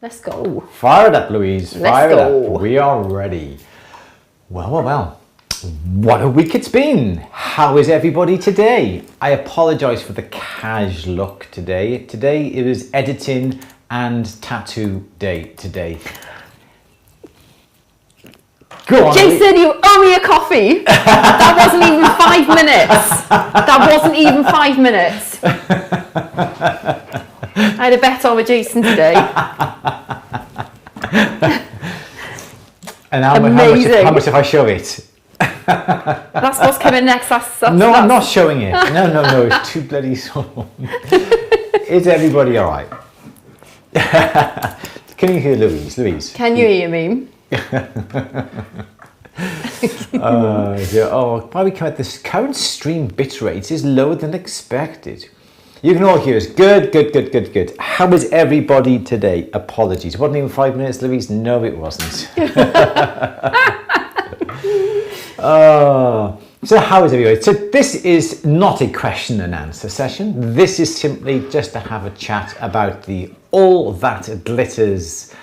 Let's go. Fire it up, Louise. Fire it go. up. We are ready. Well. What a week it's been. How is everybody today? I apologise for the cash look today. Today it was editing and tattoo day today. Go on, Jason, you owe me a coffee. That wasn't even 5 minutes. That wasn't even 5 minutes. I had a bet on with Jason today. And how much if I show it? That's what's coming next. I'm not showing it. No, it's too bloody small. Is everybody all right? Can you hear Louise? Louise? Can you hear me? Why we come at this current stream bitrate is lower than expected. You can all hear us. Good. How is everybody today? Apologies. It wasn't even 5 minutes, Louise. No, it wasn't. So how is everybody? So this is not a question and answer session. This is simply just to have a chat about the All That Glitters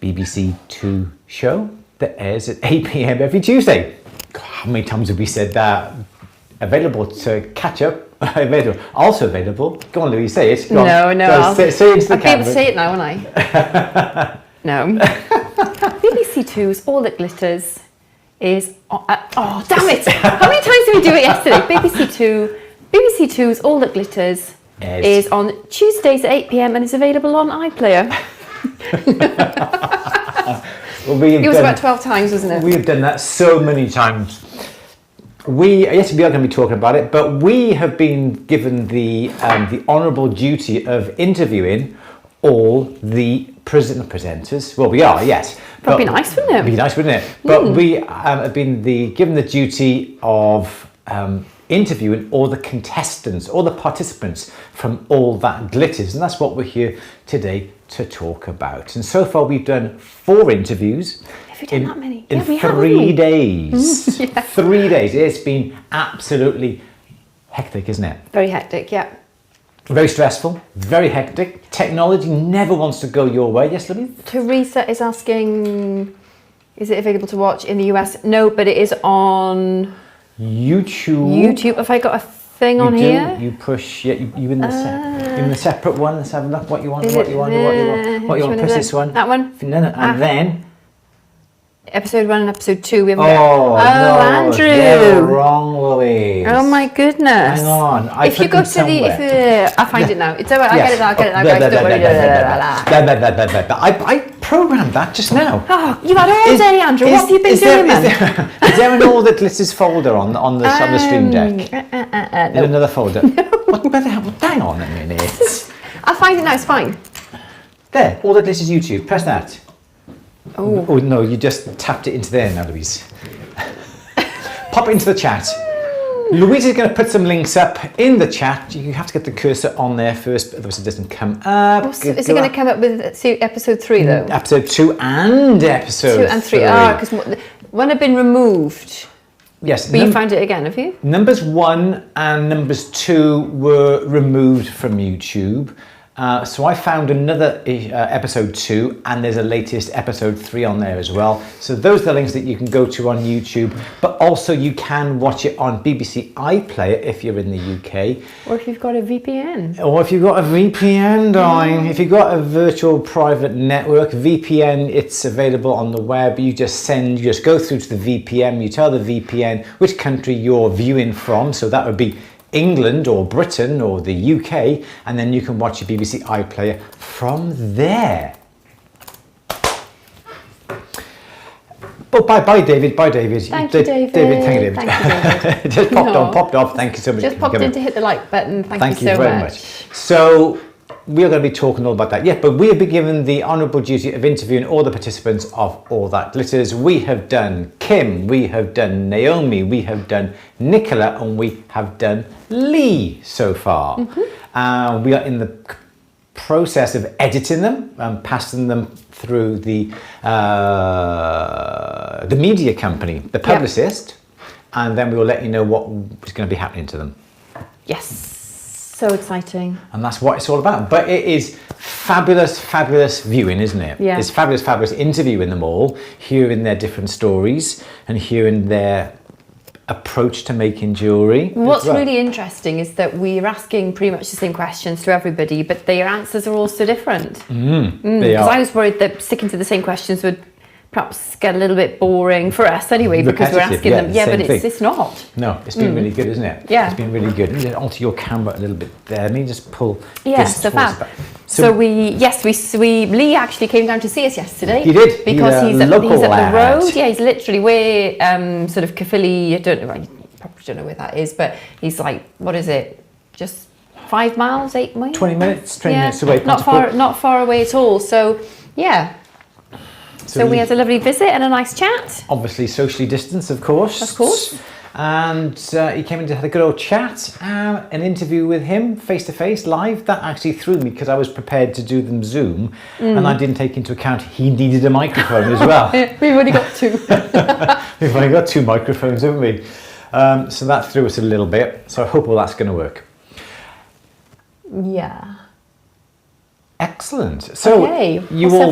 BBC 2 show that airs at 8 p.m. every Tuesday. God, how many times have we said that? Available to catch up. Also available. Go on, Louise, say it. No. Say it into the camera. I'll be able to say it now, won't I? No. BBC 2's All That Glitters is... oh, damn it! How many times did we do it yesterday? BBC 2's All That Glitters is on Tuesdays at 8 p.m. and is available on iPlayer. It was about 12 times, wasn't it? We have done that so many times. We are going to be talking about it, but we have been given the honourable duty of interviewing all the presenters. Well, we are, yes. That'd be nice, wouldn't it? It'd be nice, wouldn't it? But we have been given the duty of interviewing all the contestants, all the participants from All That Glitters, and that's what we're here today to talk about. And so far we've done 4 interviews. Have you done that many? In 3 days. Yeah. 3 days. It's been absolutely hectic, isn't it? Very hectic, yeah. Very stressful, very hectic. Technology never wants to go your way. Yes, Libby? Teresa is asking, is it available to watch in the US? No, but it is on YouTube. Have I got a thing on here? You push, you in the separate one. Let's have a look. What you want? What you want? Press this one. That one. And then. Episode 1 and episode 2. We haven't no, Andrew. You're wrong, Louise. Oh my goodness. Hang on. If you go to I'll find it now. It's alright. Yes. I'll get it now. Guys, don't worry. I programmed that just now. Oh, you've had all day, Andrew. What have you been doing, man? Is there an All That Glitters folder on the stream deck? No. Another folder. What the hell? Hang on a minute. I'll find it now. It's fine. There. All That Glitters YouTube. Press that. Oh no, you just tapped it into there now, Louise. Pop it into the chat. Louise is going to put some links up in the chat. You have to get the cursor on there first, otherwise it doesn't come up. Is it going to come up with episode 3 though? Episode 2 and episode 2 and 3. Because one had been removed. Yes. But you found it again, have you? Numbers 1 and numbers 2 were removed from YouTube. So I found another episode 2, and there's a latest episode 3 on there as well. So those are the links that you can go to on YouTube, but also you can watch it on BBC iPlayer if you're in the UK. Or if you've got a VPN. Or if you've got a VPN, darling. If you've got a virtual private network, VPN, it's available on the web. You just go through to the VPN, you tell the VPN which country you're viewing from. So that would be England or Britain or the UK, and then you can watch your BBC iPlayer from there. Oh, bye David. Thank you, David. Thank you, David. Just popped off. Thank you so much. Just popped in to hit the like button. Thank you so very much. So we are going to be talking all about that. Yeah, but we have been given the honourable duty of interviewing all the participants of All That Glitters. We have done Kim, we have done Naomi, we have done Nicola, and we have done Lee so far. We are in the process of editing them, passing them through the media company, the publicist, and then we will let you know what is going to be happening to them. Yes. So exciting. And that's what it's all about. But it is fabulous, fabulous viewing, isn't it? Yeah. It's fabulous, fabulous interviewing them all, hearing their different stories and hearing their approach to making jewellery. What's really interesting is that we're asking pretty much the same questions to everybody, but their answers are all so different. They Because are. I was worried that sticking to the same questions would perhaps get a little bit boring for us anyway, because we're Repetitive, asking them. Yeah, same but thing. it's not. No, it's been really good, isn't it? Yeah. It's been really good. Let me alter your camera a little bit there. Let me just pull Yeah, this so towards fab. the back. So Lee actually came down to see us yesterday. He did. Because He's he's a at local the lad. road. Yeah, he's literally where sort of Caerphilly, I don't know, I probably don't know where that is, but he's like, what is it? Just 5 miles, 8 miles? 20 minutes away. Not far away at all. So yeah. So we had a lovely visit and a nice chat. Obviously socially distanced, of course. Of course. And he came in and had a good old chat, an interview with him face to face, live. That actually threw me because I was prepared to do them Zoom, and I didn't take into account he needed a microphone as well. We've only got 2. We've only got 2 microphones, haven't we? So that threw us a little bit. So I hope all that's going to work. Yeah. Excellent. So Okay. you all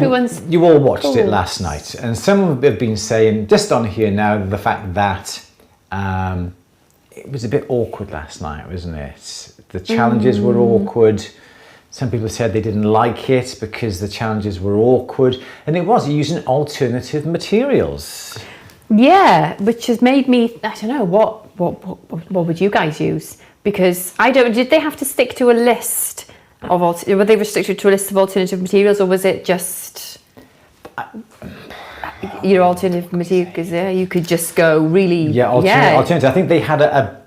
watched it thoughts? last night, and some have been saying just on here now the fact that it was a bit awkward last night, wasn't it? The challenges were awkward. Some people said they didn't like it because the challenges were awkward, and it was using alternative materials. Yeah, which has made me, I don't know, what would you guys use? Because did they have to stick to a list of, were they restricted to a list of alternative materials, or was it just, alternative material, because you could just go really... Yeah, alternative. I think they had a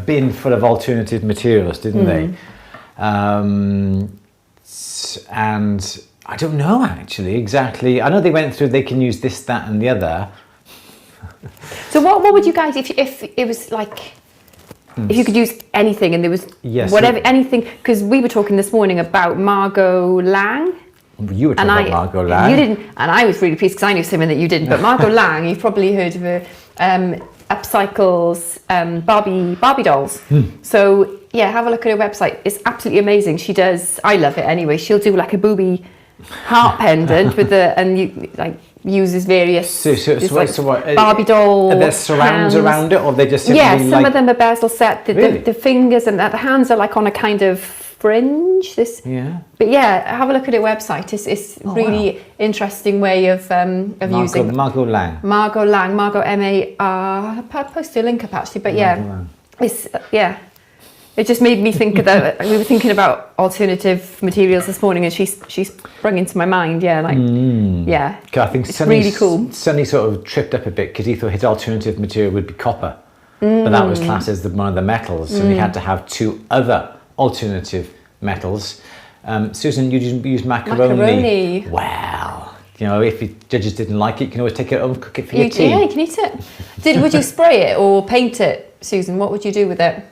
bin full of alternative materials, didn't they? And I don't know actually exactly. I know they went through, they can use this, that and the other. So what would you guys, if it was like, if you could use anything and there was anything, because we were talking this morning about Margot Lang. You were talking about Margot Lang. You didn't, and I was really pleased because I knew something that you didn't, but Margot Lang, you've probably heard of her, upcycles Barbie dolls. So yeah, have a look at her website. It's absolutely amazing. She does, I love it anyway, she'll do like a booby heart pendant with uses various Barbie doll. Are there surrounds around it, or they just simply some of them are bezel set. Really? The fingers and the hands are like on a kind of fringe. But yeah, have a look at her website. It's really interesting way of using Margot Lang. Margot M-A-R. I'll post a link up actually. But it just made me think that we were thinking about alternative materials this morning, and she's sprung into my mind. I think it's really cool. Sonny sort of tripped up a bit because he thought his alternative material would be copper, but that was classed as one of the metals, and he had to have 2 other alternative metals. Susan, you used macaroni. Well, if your judges didn't like it, you can always take it home and cook it for your tea. Yeah, you can eat it. Would you spray it or paint it, Susan? What would you do with it?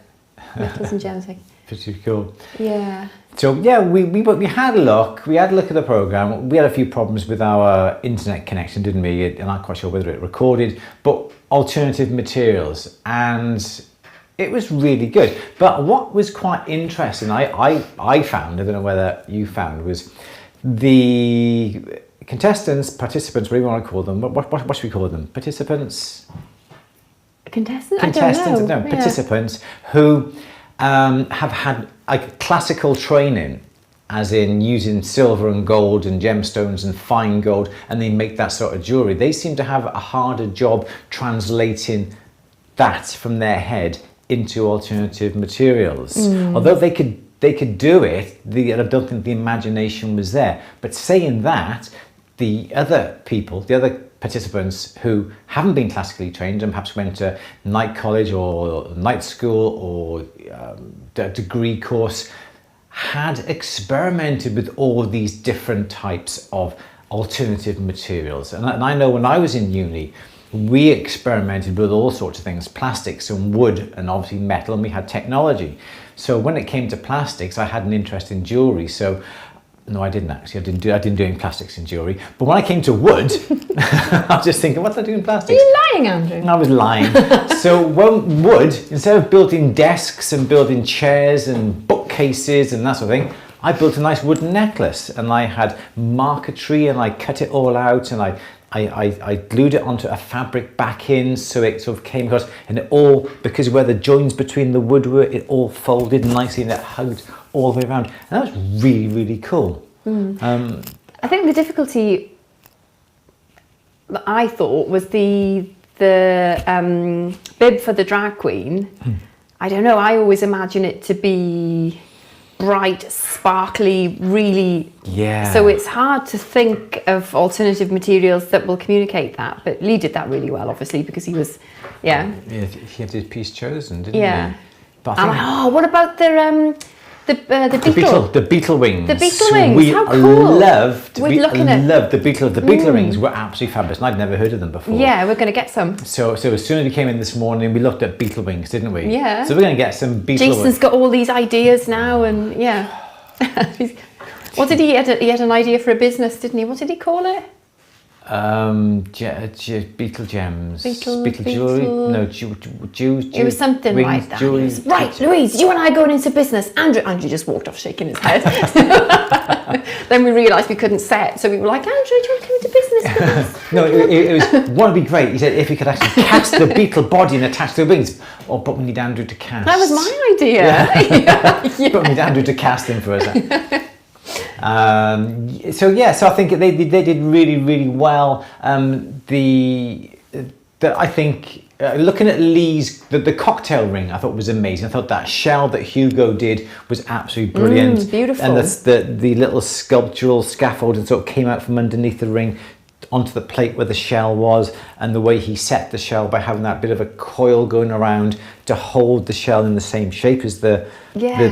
Metals and gems. Pretty cool. Yeah. So yeah, we had a look. We had a look at the program. We had a few problems with our internet connection, didn't we? And I'm not quite sure whether it recorded, but alternative materials, and it was really good. But what was quite interesting, I found, I don't know whether you found, was the contestants, participants, whatever you want to call them. What should we call them? Participants? Contestants? I don't know. Participants who have had classical training, as in using silver and gold and gemstones and fine gold, and they make that sort of jewellery. They seem to have a harder job translating that from their head into alternative materials. Although they could do it, I don't think the imagination was there. But saying that, the other participants who haven't been classically trained and perhaps went to night college or night school or a degree course had experimented with all these different types of alternative materials. And I know when I was in uni, we experimented with all sorts of things, plastics and wood and obviously metal, and we had technology. So when it came to plastics, I had an interest in jewellery. So no, I didn't actually. I didn't do any plastics in jewellery. But when I came to wood, I was just thinking, what did I do in plastics? Are you lying, Andrew? And I was lying. So when wood, instead of building desks and building chairs and bookshelves cases and that sort of thing. I built a nice wooden necklace, and I had marquetry, and I cut it all out, and I glued it onto a fabric backing, so it sort of came across, and it all, because where the joins between the wood were, it all folded nicely and it hugged all the way around. And that was really, really cool. I think the difficulty that I thought was the bib for the drag queen. I don't know, I always imagine it to be bright, sparkly, really. Yeah. So it's hard to think of alternative materials that will communicate that. But Lee did that really well, obviously, because he was, Yeah, he had his piece chosen, didn't he? But And what about the beetle? The beetle wings. The beetle wings. We How cool! loved We're looking at the beetle. The beetle rings were absolutely fabulous, and I'd never heard of them before. Yeah, we're going to get some. So as soon as we came in this morning, we looked at beetle wings, didn't we? Yeah. So we're going to get some beetle Jason's wings. got all these ideas now, and yeah. What did he had an idea for a business, didn't he? What did he call it? Beetle gems. Beetle jewelry. No, Jews. It was something rings, like that. Jewelry. Right, Louise, you and I are going into business. Andrew just walked off shaking his head. Then we realised we couldn't set, so we were like, Andrew, do you want to come into business with us? No, it was, one would be great. He said if he could actually cast the beetle body and attach the wings. Oh, but we need Andrew to cast. That was my idea. Yeah. But we need Andrew to cast him for us. So I think they did really, really well. I think looking at Lee's the cocktail ring, I thought was amazing. I thought that shell that Hugo did was absolutely brilliant. Beautiful. And the little sculptural scaffold and sort of came out from underneath the ring onto the plate where the shell was, and the way he set the shell by having that bit of a coil going around to hold the shell in the same shape as the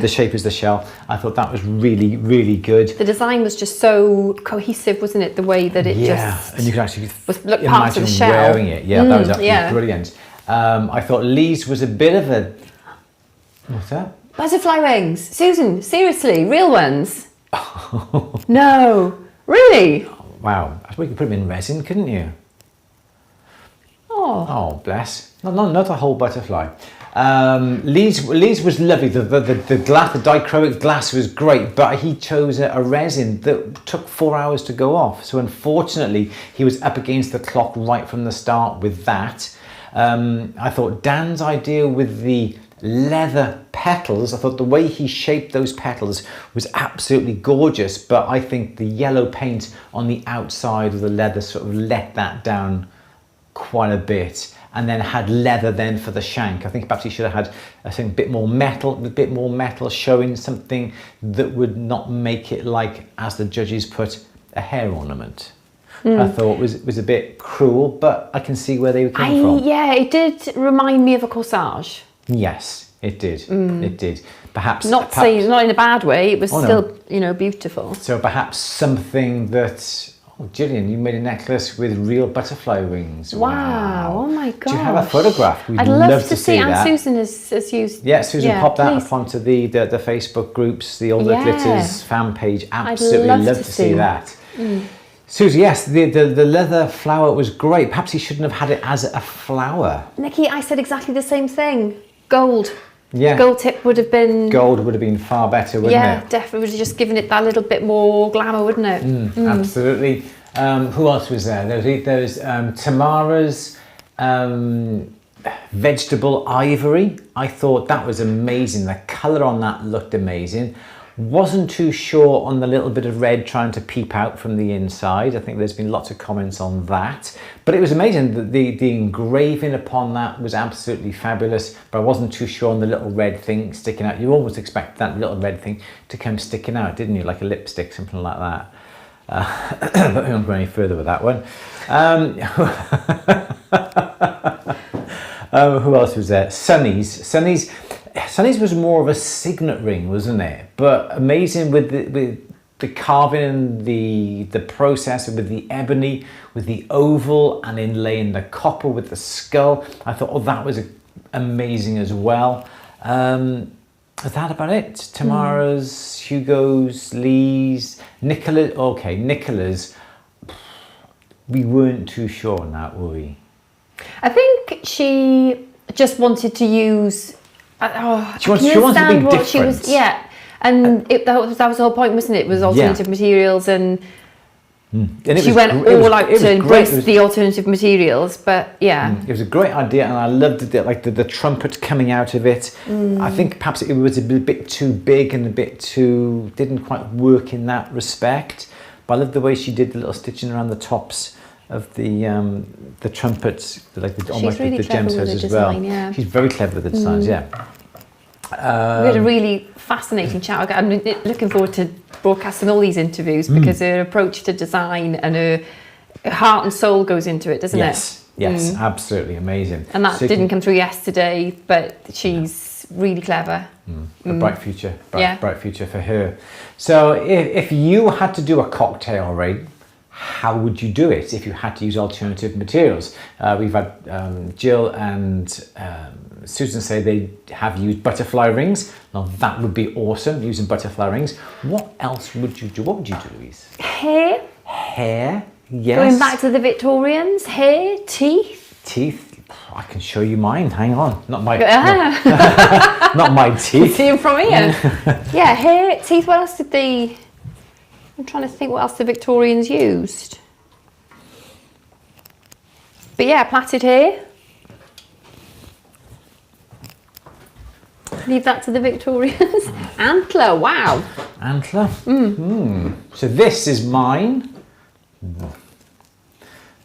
shape as the shell. I thought that was really, really good. The design was just so cohesive, wasn't it? The way that it just and you could actually look parts of imagine the shell. wearing it. Yeah, that was absolutely brilliant. I thought Lee's was a bit of a what's that? Butterfly wings. Susan, seriously, real ones? No, really? Wow, I suppose you could put them in resin, couldn't you? Oh, bless. Not a whole butterfly. Lee's was lovely. The glass, the dichroic glass was great, but he chose a resin that took 4 hours to go off. So unfortunately, he was up against the clock right from the start with that. I thought Dan's idea with the leather petals, I thought the way he shaped those petals was absolutely gorgeous, but I think the yellow paint on the outside of the leather sort of let that down quite a bit, and then had leather then for the shank. I think perhaps he should have had a bit more metal showing something that would not make it like, as the judges put, a hair ornament. I thought was a bit cruel, but I can see where they came from. Yeah, it did remind me of a corsage. Yes, it did. It did. Perhaps not in a bad way. It was still, beautiful. So perhaps something that. Oh, Gillian, you made a necklace with real butterfly wings. Wow! Oh my god! Do you have a photograph? We'd I'd love to see. that. And Susan has used. Yeah, Susan popped that please. up onto the Facebook groups, the All the Glitters fan page. Absolutely I'd love to see that. Susie, yes, the leather flower was great. Perhaps he shouldn't have had it as a flower. Nikki, I said exactly the same thing. Gold. Yeah. Gold tip would have been... Gold would have been far better, wouldn't it? Yeah, definitely. Would have just given it that little bit more glamour, wouldn't it? Absolutely. Who else was there? There was Tamara's vegetable ivory. I thought that was amazing. The colour on that looked amazing. Wasn't too sure on the little bit of red trying to peep out from the inside. I think there's been lots of comments on that. But it was amazing. The engraving upon that was absolutely fabulous. But I wasn't too sure on the little red thing sticking out. You almost expect that little red thing to come sticking out, didn't you? Like a lipstick, something like that. But we won't go any further with that one. Who else was there? Sunny's was more of a signet ring, wasn't it? But amazing with the carving and the process with the ebony, with the oval, and inlaying the copper with the skull. I thought, that was amazing as well. Is that about it? Tamara's, Hugo's, Lee's, Nicola's. Okay, Nicola's. We weren't too sure on that, were we? I think she just wanted to use... she wanted to be different. And that was the whole point, wasn't it? It was alternative materials, and she went all out to embrace the alternative materials. But yeah, it was a great idea, and I loved the trumpet coming out of it. I think perhaps it was a bit too big and didn't quite work in that respect. But I loved the way she did the little stitching around the tops of the trumpets, almost really the gemstones as design, well. yeah. She's very clever with the designs, yeah. We had a really fascinating chat. I'm looking forward to broadcasting all these interviews because her approach to design and her heart and soul goes into it, doesn't it? Yes, absolutely amazing. And that didn't come through yesterday, but she's really clever. A bright future, bright future for her. So if you had to do a cocktail, Ray, how would you do it if you had to use alternative materials? We've had Jill and Susan say they have used butterfly rings. Now that would be awesome, using butterfly rings. What else would you do? What would you do, Louise? Hair. Hair, yes. Going back to the Victorians, hair, teeth. Teeth. I can show you mine. Hang on. Not my not my teeth. See them from here. Yeah, hair, teeth. What else did they... I'm trying to think what else the Victorians used. But yeah, plaited hair. Leave that to the Victorians. Antler, wow. Antler. So this is mine.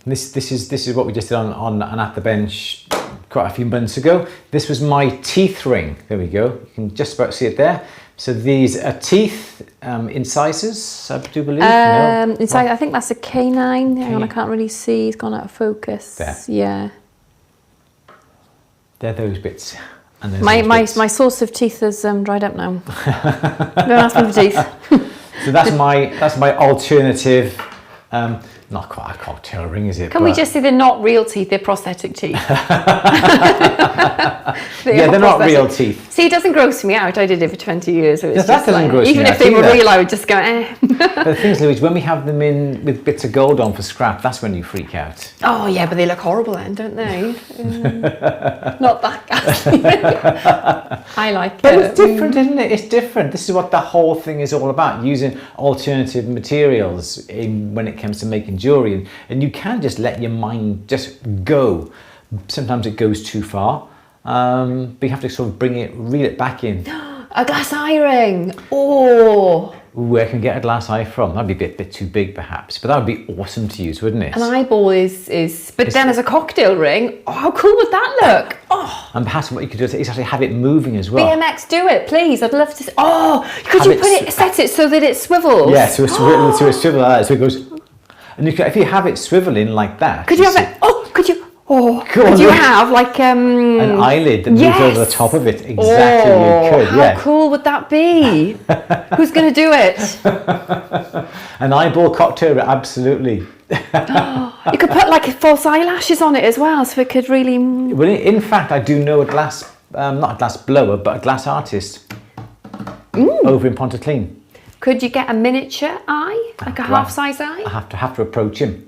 This is what we just did on At the Bench quite a few months ago. This was my teeth ring. There we go. You can just about see it there. So these are teeth incisors, I do believe. Inside, I think that's a canine. Hang on, I can't really see. It's gone out of focus. There. Yeah. They're those bits. And my source of teeth has dried up now. Don't ask me for teeth. So that's my alternative. Not quite a cocktail ring, is it? Can we just say they're not real teeth, they're prosthetic teeth? They're not real teeth. See, it doesn't gross me out. I did it for 20 years. So it's that doesn't gross me out. Even if they were real, I would just go, eh. But the thing is, Louise, when we have them in with bits of gold on for scrap, that's when you freak out. Oh, yeah, but they look horrible then, don't they? Not that ghastly. I like it. But it's different, isn't it? It's different. This is what the whole thing is all about, using alternative materials when it comes to making jewellery. And you can just let your mind just go. Sometimes it goes too far, but you have to sort of reel it back in. A glass eye ring. Oh. Where can we get a glass eye from? That'd be a bit too big, perhaps, but that would be awesome to use, wouldn't it? An eyeball is but then as a cocktail ring, oh, how cool would that look? Oh. And perhaps what you could do is actually have it moving as well. BMX, do it, please. I'd love to. Oh, could you set it so that it swivels? Yeah, so it swivels like that, so it goes. And if you have it swiveling like that, could you have it? Oh, could you? Oh, could you have like an eyelid that moves over the top of it? Exactly, you could. How cool would that be? Who's going to do it? An eyeball cocktail, absolutely. You could put like false eyelashes on it as well, so it could really. Well, in fact, I do know a glass, not a glass blower, but a glass artist over in Pontyclun. Could you get a miniature eye, like a half-size eye? I have to approach him.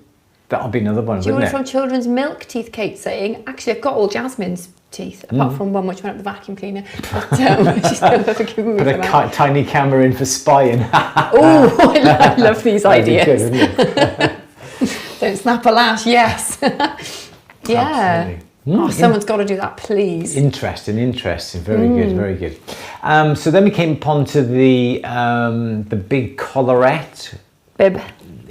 That'll be another one, do you wouldn't want it? it from Children's Milk Teeth? Kate saying, actually, I've got all Jasmine's teeth, apart from one which went up the vacuum cleaner. But she's still never given me Put a tiny camera in for spying. Oh, I love these ideas. Good, isn't it? Don't snap a lash. Yes. Yeah. Absolutely. Oh, someone's got to do that, please. Interesting. Very good. So then we came upon to the big collarette. Bib.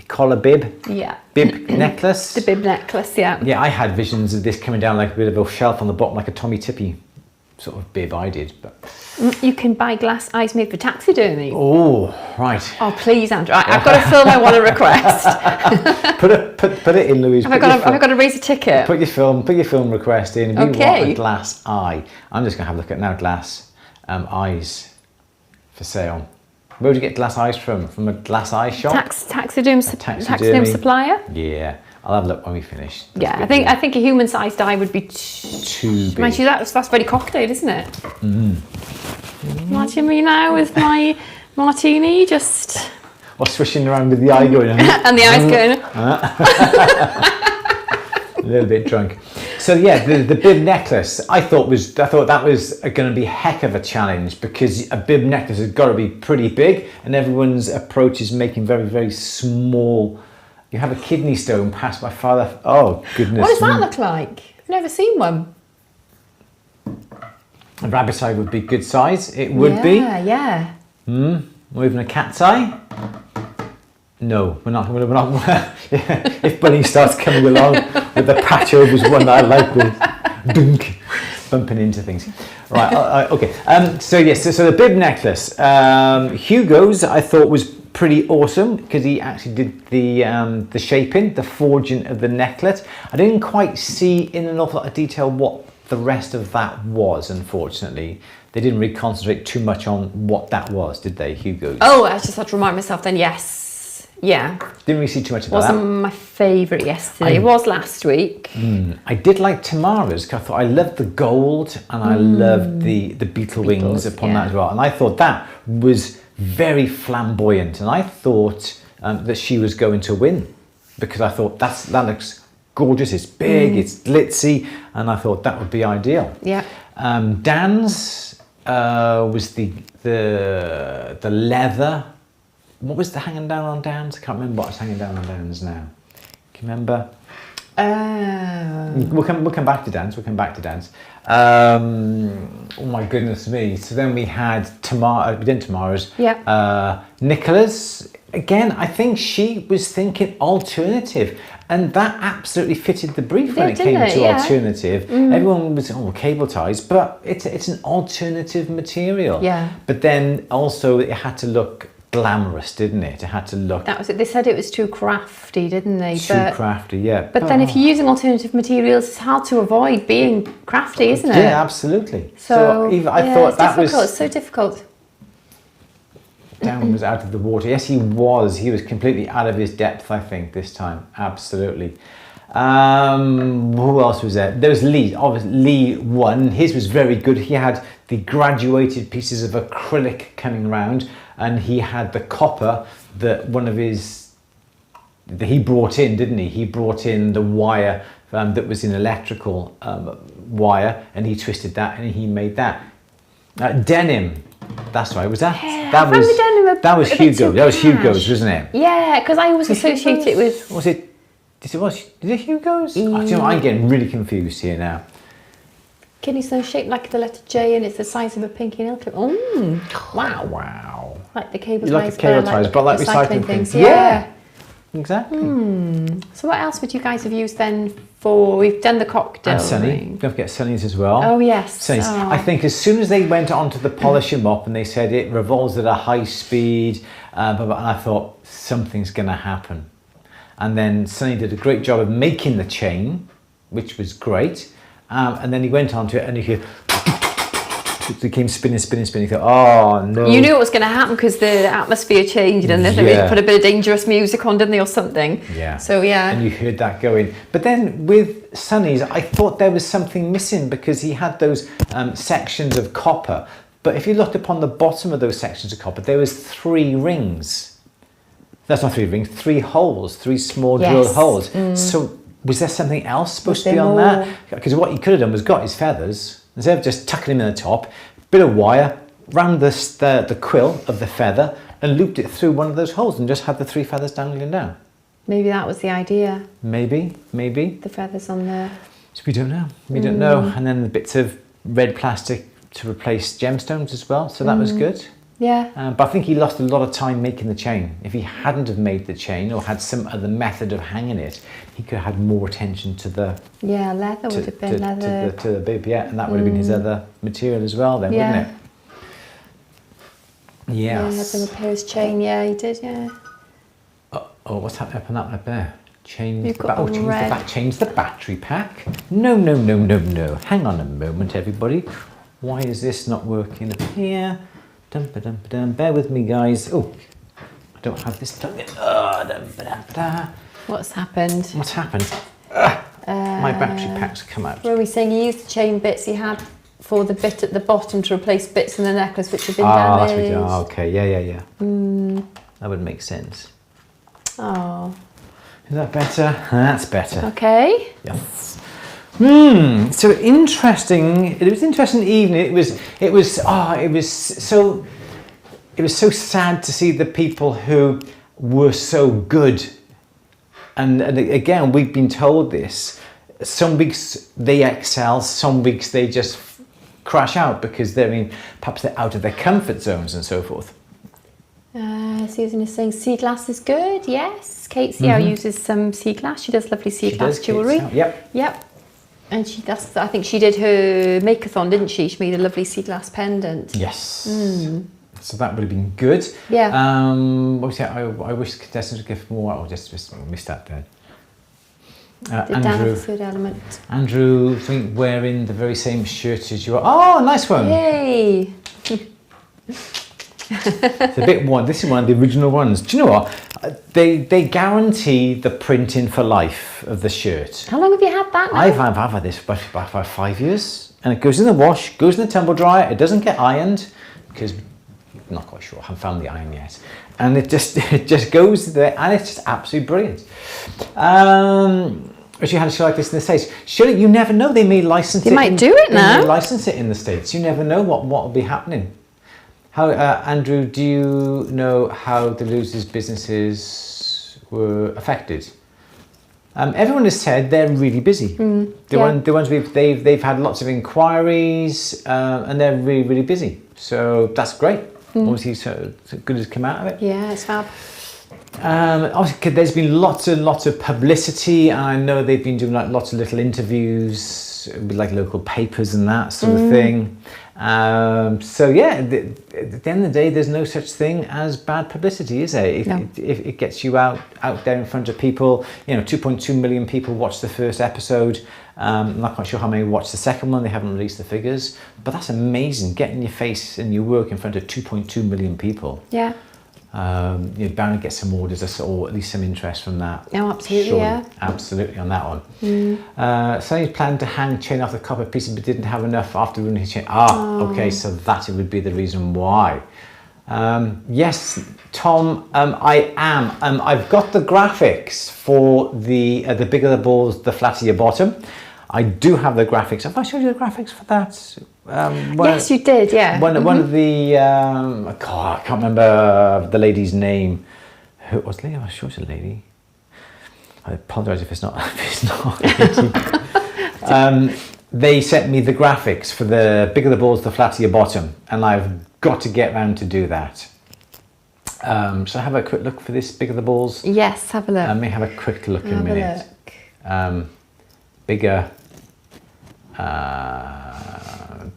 Collar bib. Yeah. Bib necklace. The bib necklace, yeah. Yeah, I had visions of this coming down like a bit of a shelf on the bottom, like a Tommy Tippy sort of bib. I did, but you can buy glass eyes made for taxidermy. Oh, right. Oh, please, Andrew. I've got a film I want to request. put it in, Louise. Have I got to raise a ticket? Put your film request in. If you Okay. want a glass eye, I'm just gonna have a look at now. Glass eyes for sale. Where would you get glass eyes from? From a glass eye shop? Taxidermy supplier? Yeah, I'll have a look when we finish. Yeah, I think a human-sized eye would be too big. Mind you, that's very cocktail, isn't it? Imagine me now with my martini, just... Or swishing around with the eye going on. And the eyes going... A little bit drunk. So yeah, the bib necklace I thought that was going to be a heck of a challenge, because a bib necklace has got to be pretty big, and everyone's approach is making very, very small. You have a kidney stone past my father. Oh goodness! What does that look like? I've never seen one. A rabbit's eye would be good size. It would be. Yeah. Or even a cat's eye. No, we're not. If Bunny starts coming along with the patch overs one that I like, with dunk, bumping into things. Right. Okay. So yes. So the bib necklace. Hugo's I thought was pretty awesome, because he actually did the shaping, the forging of the necklet. I didn't quite see in an awful lot of detail what the rest of that was. Unfortunately, they didn't really concentrate too much on what that was, did they, Hugo's? Oh, I just had to remind myself then. Yes. Yeah. Didn't really see too much about that. Wasn't my favourite yesterday. It was last week. I did like Tamara's, because I thought I loved the gold, and I loved the beetle wings upon that as well. And I thought that was very flamboyant, and I thought that she was going to win, because I thought that looks gorgeous. It's big, it's glitzy, and I thought that would be ideal. Yeah. Dan's was the leather. What was the hanging down on Dan's? I can't remember what was hanging down on Dan's now. Can you remember? We'll come back to Dan's. Oh my goodness me! So then we had Tamara's. Yeah. Nicola's. Again, I think she was thinking alternative, and that absolutely fitted the brief when it came to alternative. Everyone was cable ties, but it's an alternative material. Yeah. But then also it had to look glamorous, didn't it? It had to look. That was it. They said it was too crafty, didn't they? Crafty, yeah. But then, if you're using alternative materials, it's hard to avoid being crafty, isn't it? Yeah, absolutely. So even, I thought that was difficult. It's so difficult. Dan was out of the water. Yes, he was. He was completely out of his depth, I think, this time. Absolutely. Who else was there? There was Lee. Obviously, Lee won. His was very good. He had the graduated pieces of acrylic coming around, and he had the copper that he brought in, didn't he? He brought in the wire that was in electrical wire, and he twisted that, and he made that. Denim. That's right. Was that? Yeah, that was Hugo. That was Hugo's, wasn't it? Yeah, because I always associate it with. Was it? Did it Hugo's? Do you know, I'm getting really confused here now. Kidney stone shaped like the letter J, and it's the size of a pinky nail clip. Wow. Like the cable Like ties, the cable ties, but like recycling things. Yeah. Exactly. So what else would you guys have used then for? We've done the cocktail. And Sunny. ring. Don't forget Sunny's as well. Oh yes. Sunny's. Oh. I think as soon as they went on to the polish them up and they said it revolves at a high speed, and I thought something's going to happen. And then Sunny did a great job of making the chain, which was great. And then he went on to it, and it came spinning. You thought, oh no. You knew it was going to happen because the atmosphere changed, and they put a bit of dangerous music on, didn't they, or something? Yeah. So yeah. And you heard that going. But then with Sunny's, I thought there was something missing, because he had those sections of copper. But if you looked upon the bottom of those sections of copper, there was 3 rings. That's not 3 rings, 3 holes, 3 small drilled holes. So was there something else supposed to be on that? Because what he could have done was got his feathers, instead of just tucking him in the top, bit of wire round the quill of the feather and looped it through one of those holes and just had the 3 feathers dangling down. Maybe that was the idea. Maybe. The feathers on there. So we don't know. We don't know. And then the bits of red plastic to replace gemstones as well. So that was good. Yeah. But I think he lost a lot of time making the chain. If he hadn't have made the chain or had some other method of hanging it, he could have had more attention to the leather would have been leather to the bib, and that would have been his other material as well, then, wouldn't it? Yes. Yeah, he had to repair his chain. Yeah, he did. Yeah. Oh, what's happening up on that there? You've got change the battery pack. No. Hang on a moment, everybody. Why is this not working up here? Bear with me, guys. Oh, I don't have this done yet. What's happened? What's happened? My battery pack's come out. Were we saying you used the chain bits you had for the bit at the bottom to replace bits in the necklace which had been damaged? Okay, yeah. That would make sense. Oh. Is that better? That's better. Okay. Yes. So interesting. It was an interesting evening. It was so sad to see the people who were so good. And again, we've been told this. Some weeks they excel, some weeks they just crash out because perhaps they're out of their comfort zones and so forth. Susan is saying sea glass is good. Yes, Kate Seow uses some sea glass. She does lovely sea glass jewellery. Yep. And I think she did her make-a-thon, didn't she? She made a lovely sea glass pendant. Yes. So that would have been good. Yeah. What was it? I wish contestants would give more. Oh, just missed that then. Andrew, the third element. Andrew, I think wearing the very same shirt as you are. Oh, nice one. Yay. It's a bit one. This is one of the original ones. Do you know what? They guarantee the printing for life of the shirt. How long have you had that now? I've had this for about 5 years, and it goes in the wash, goes in the tumble dryer. It doesn't get ironed because I'm not quite sure. I haven't found the iron yet, and it just goes there, and it's just absolutely brilliant. Wish you had a show like this in the States. Surely you never know. They may license it. They might do it now. They may license it in the States. You never know what will be happening. How, Andrew, do you know how the Losers' businesses were affected? Everyone has said they're really busy. The ones they've had lots of inquiries, and they're really, really busy. So that's great. Obviously, so good has come out of it. Yeah, it's fab. Obviously, there's been lots and lots of publicity, and I know they've been doing like lots of little interviews with like local papers and that sort of thing. So yeah, at the end of the day, there's no such thing as bad publicity, is there? If it gets you out there in front of people, 2.2 million people watched the first episode. I'm not quite sure how many watched the second one. They haven't released the figures, but that's amazing. Getting your face and your work in front of 2.2 million people. Yeah. You're bound to get some orders or at least some interest from that. Oh, absolutely, Surely. yeah. Absolutely on that one. Sonny planned to hang chain off the copper piece but didn't have enough after running his chain. Okay, so that would be the reason why. Yes, Tom, I am. I've got the graphics for the bigger the balls, the flatter your bottom. I do have the graphics. Have I showed you the graphics for that? Yes, you did, yeah. One of the, I can't remember the lady's name. Who was the lady? I'm sure it's a lady. I apologise if it's not. They sent me the graphics for the bigger the balls, the flatter your bottom, and I've got to get round to do that. So have a quick look for this bigger the balls. Yes, have a look. I may have a quick look in a minute.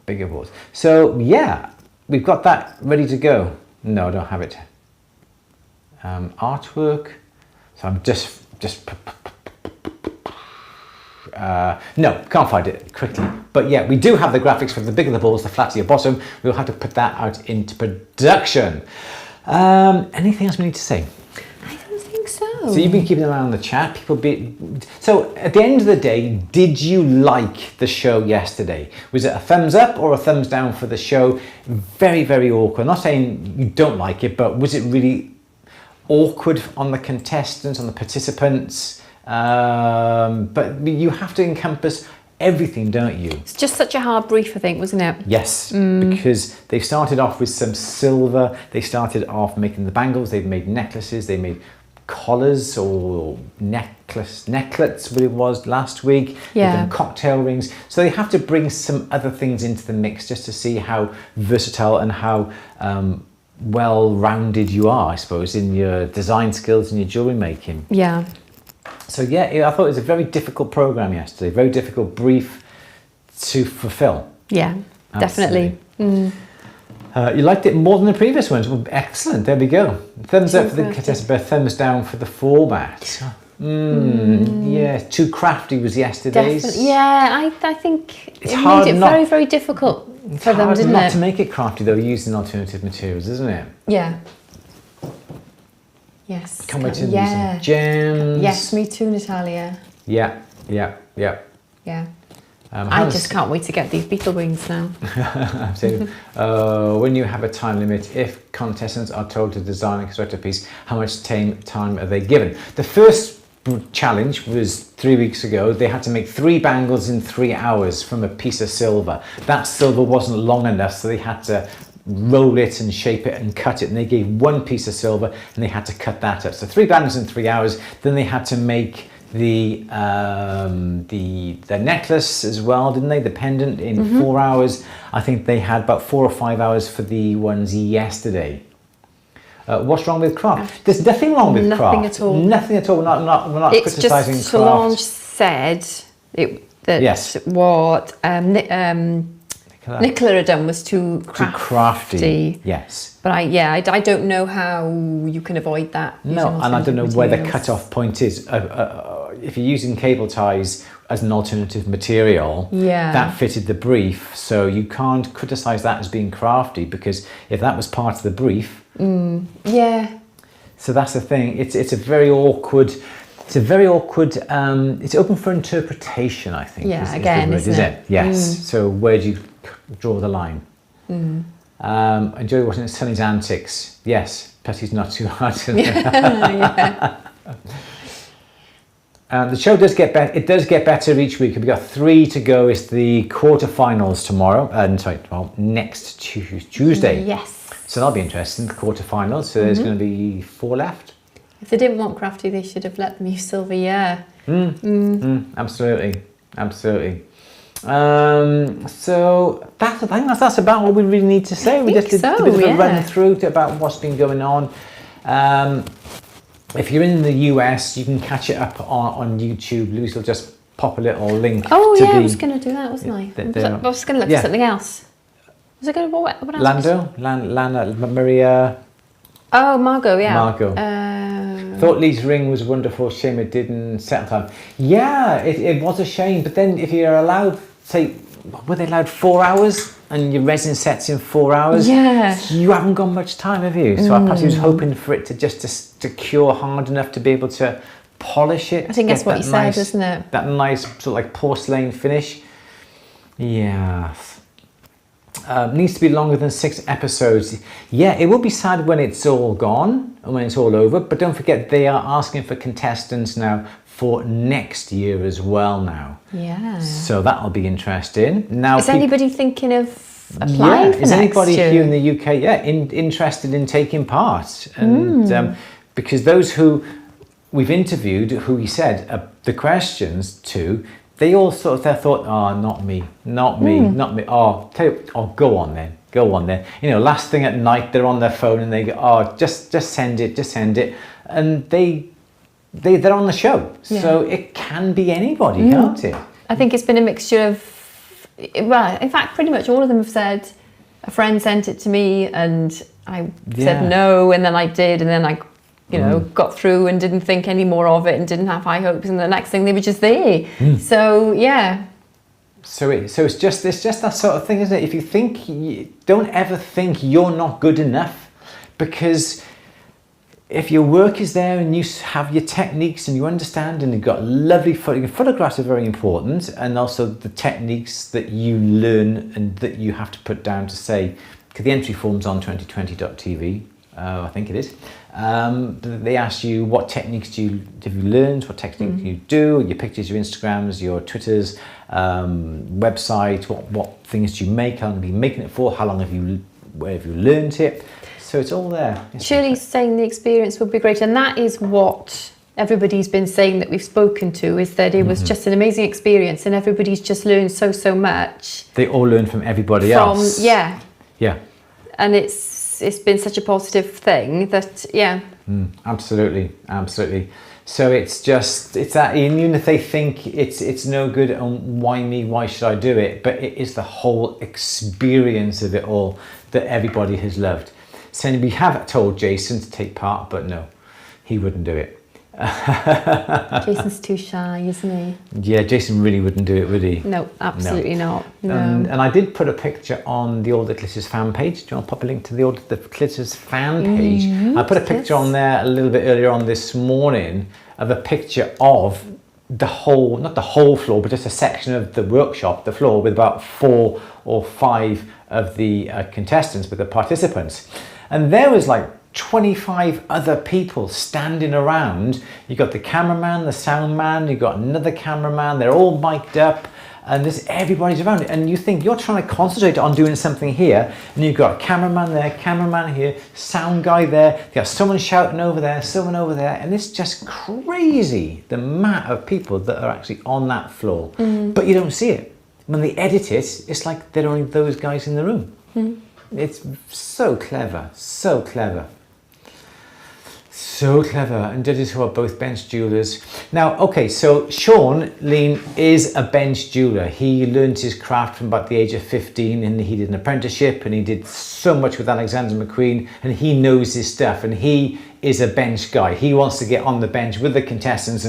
Bigger balls. So yeah, we've got that ready to go. No, I don't have it. Artwork. So I'm just no, can't find it quickly. But yeah, we do have the graphics for the bigger the balls, the flatter your bottom. We'll have to put that out into production. Anything else we need to say? So you've been keeping an eye on the chat. So at the end of the day, did you like the show yesterday? Was it a thumbs up or a thumbs down for the show? Very, very awkward. I'm not saying you don't like it, but was it really awkward on the contestants, on the participants? But you have to encompass everything, don't you? It's just such a hard brief, I think, wasn't it? Yes, because they started off with some silver. They started off making the bangles. They've made necklaces. They made collars or necklets, what it was last week. Yeah. They've done cocktail rings. So they have to bring some other things into the mix just to see how versatile and how well-rounded you are, I suppose, in your design skills and your jewellery making. Yeah. So yeah, I thought it was a very difficult programme yesterday, very difficult brief to fulfil. Yeah, definitely. You liked it more than the previous ones. Well, excellent, there we go. Thumbs up for the contestant, but thumbs down for the format. Yeah, too crafty was yesterday's. Definitely. Yeah, I think it's it hard made it very, very difficult for them, didn't it? It's hard not to make it crafty though, using alternative materials, isn't it? Yeah. Yes. Can't wait to use some gems. Yes, me too, Natalia. Yeah. Yeah. I just can't wait to get these beetle wings now. When you have a time limit, if contestants are told to design and construct a piece, how much time are they given? The first challenge was 3 weeks ago. They had to make 3 bangles in 3 hours from a piece of silver. That silver wasn't long enough, so they had to roll it and shape it and cut it, and they gave 1 piece of silver and they had to cut that up. So 3 bangles in 3 hours. Then they had to make the necklace as well, didn't they? The pendant in 4 hours. I think they had about 4 or 5 hours for the ones yesterday. What's wrong with craft? There's nothing wrong with craft. Nothing at all. Nothing at all. We're not It's criticising just craft. Solange said that Yes. what Nicola had done was too crafty. Yes. But I don't know how you can avoid that. No, and I don't know where the cut-off point is. If you're using cable ties as an alternative material, that fitted the brief, so you can't criticise that as being crafty, because if that was part of the brief, so that's the thing. It's a very awkward. It's open for interpretation, I think. Yeah, again, isn't it? Yes. So where do you draw the line? Enjoy watching Sonny's antics. Yes, but he's not too hard. The show does get better. It does get better each week. We've got 3 to go. It's the quarterfinals tomorrow. Next Tuesday. Yes. So that'll be interesting. The quarterfinals. So there's going to be 4 left. If they didn't want crafty, they should have let them use silver. Yeah. Absolutely. So I think that's about all we really need to say. We just did a bit of a run through about what's been going on. If you're in the US, you can catch it up on YouTube. Louise will just pop a little link. Oh yeah, I was going to do that, wasn't I? I was going to look for something else. Was I going to what else? Lana, Maria. Oh, Margot, yeah. Margot. Thought Lee's ring was wonderful. Shame it didn't set on time. Yeah, it was a shame. But then if you're allowed, say, were they allowed 4 hours? And your resin sets in 4 hours? Yeah. You haven't got much time, have you? So I perhaps was hoping for it to to cure hard enough to be able to polish it. I think that's what he said, isn't it? That nice sort of like porcelain finish. Yeah. Needs to be longer than 6 episodes. Yeah, it will be sad when it's all gone and when it's all over. But don't forget, they are asking for contestants now for next year as well now. Yeah. So that'll be interesting. Now, is anybody thinking of applying for is next anybody year? here in the UK, interested in taking part? And because those who we've interviewed, who he said the questions to, they all sort of thought, oh, not me. Oh, go on then. You know, last thing at night, they're on their phone and they go, oh, just send it. And they're on the show. Yeah. So it can be anybody, can't it? I think it's been a mixture of, well, in fact, pretty much all of them have said, a friend sent it to me and I said no, and then I did, and then I got through and didn't think any more of it and didn't have high hopes, and the next thing they were just there. So yeah. So it's just that sort of thing, isn't it? If you think, don't ever think you're not good enough, because if your work is there and you have your techniques and you understand and you've got lovely photographs are very important, and also the techniques that you learn and that you have to put down to say, because the entry form's on 2020.tv. I think it is. They ask you what techniques have you learned, what techniques you do, your pictures, your Instagrams, your Twitters, website, what things do you make, how long have you been making it for, where have you learned it? So it's all there. Shirley's saying the experience would be great, and that is what everybody's been saying that we've spoken to, is that it was just an amazing experience and everybody's just learned so much. They all learn from everybody else. Yeah. And it's been such a positive thing that, absolutely. So it's that, even if they think it's no good and why me, why should I do it? But it is the whole experience of it all that everybody has loved. So we have told Jason to take part, but no, he wouldn't do it. Jason's too shy, isn't he? Yeah, Jason really wouldn't do it, would he? No, absolutely not. No. And I did put a picture on the All the Glitters fan page. Do you want to pop a link to the All the Glitters fan page? I put a picture on there a little bit earlier on this morning of a picture of the whole, not the whole floor, but just a section of the workshop, the floor, with about 4 or 5 of the contestants, with the participants. And there was like 25 other people standing around. You got the cameraman, the sound man, you got another cameraman, they're all mic'd up, and everybody's around it. And you think you're trying to concentrate on doing something here, and you've got a cameraman there, cameraman here, sound guy there, you got someone shouting over there, someone over there, and it's just crazy the amount of people that are actually on that floor. But you don't see it. When they edit it, it's like there are only those guys in the room. It's so clever, so clever. So clever, and judges who are both bench jewelers. Now, okay, so Sean Lean is a bench jeweler. He learned his craft from about the age of 15, and he did an apprenticeship, and he did so much with Alexander McQueen, and he knows his stuff, and he is a bench guy. He wants to get on the bench with the contestants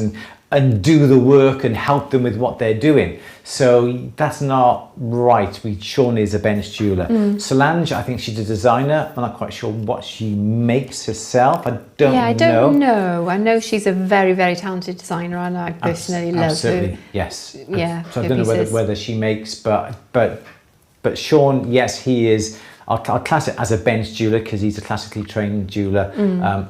and do the work and help them with what they're doing. So that's not right. Sean is a bench jeweler. Solange, I think she's a designer. I'm not quite sure what she makes herself. I don't know. I know she's a very, very talented designer, and I personally love absolutely. her. Yes. Yeah. So I don't know whether she makes, but Sean, yes, he is. I'll class it as a bench jeweler because he's a classically trained jeweler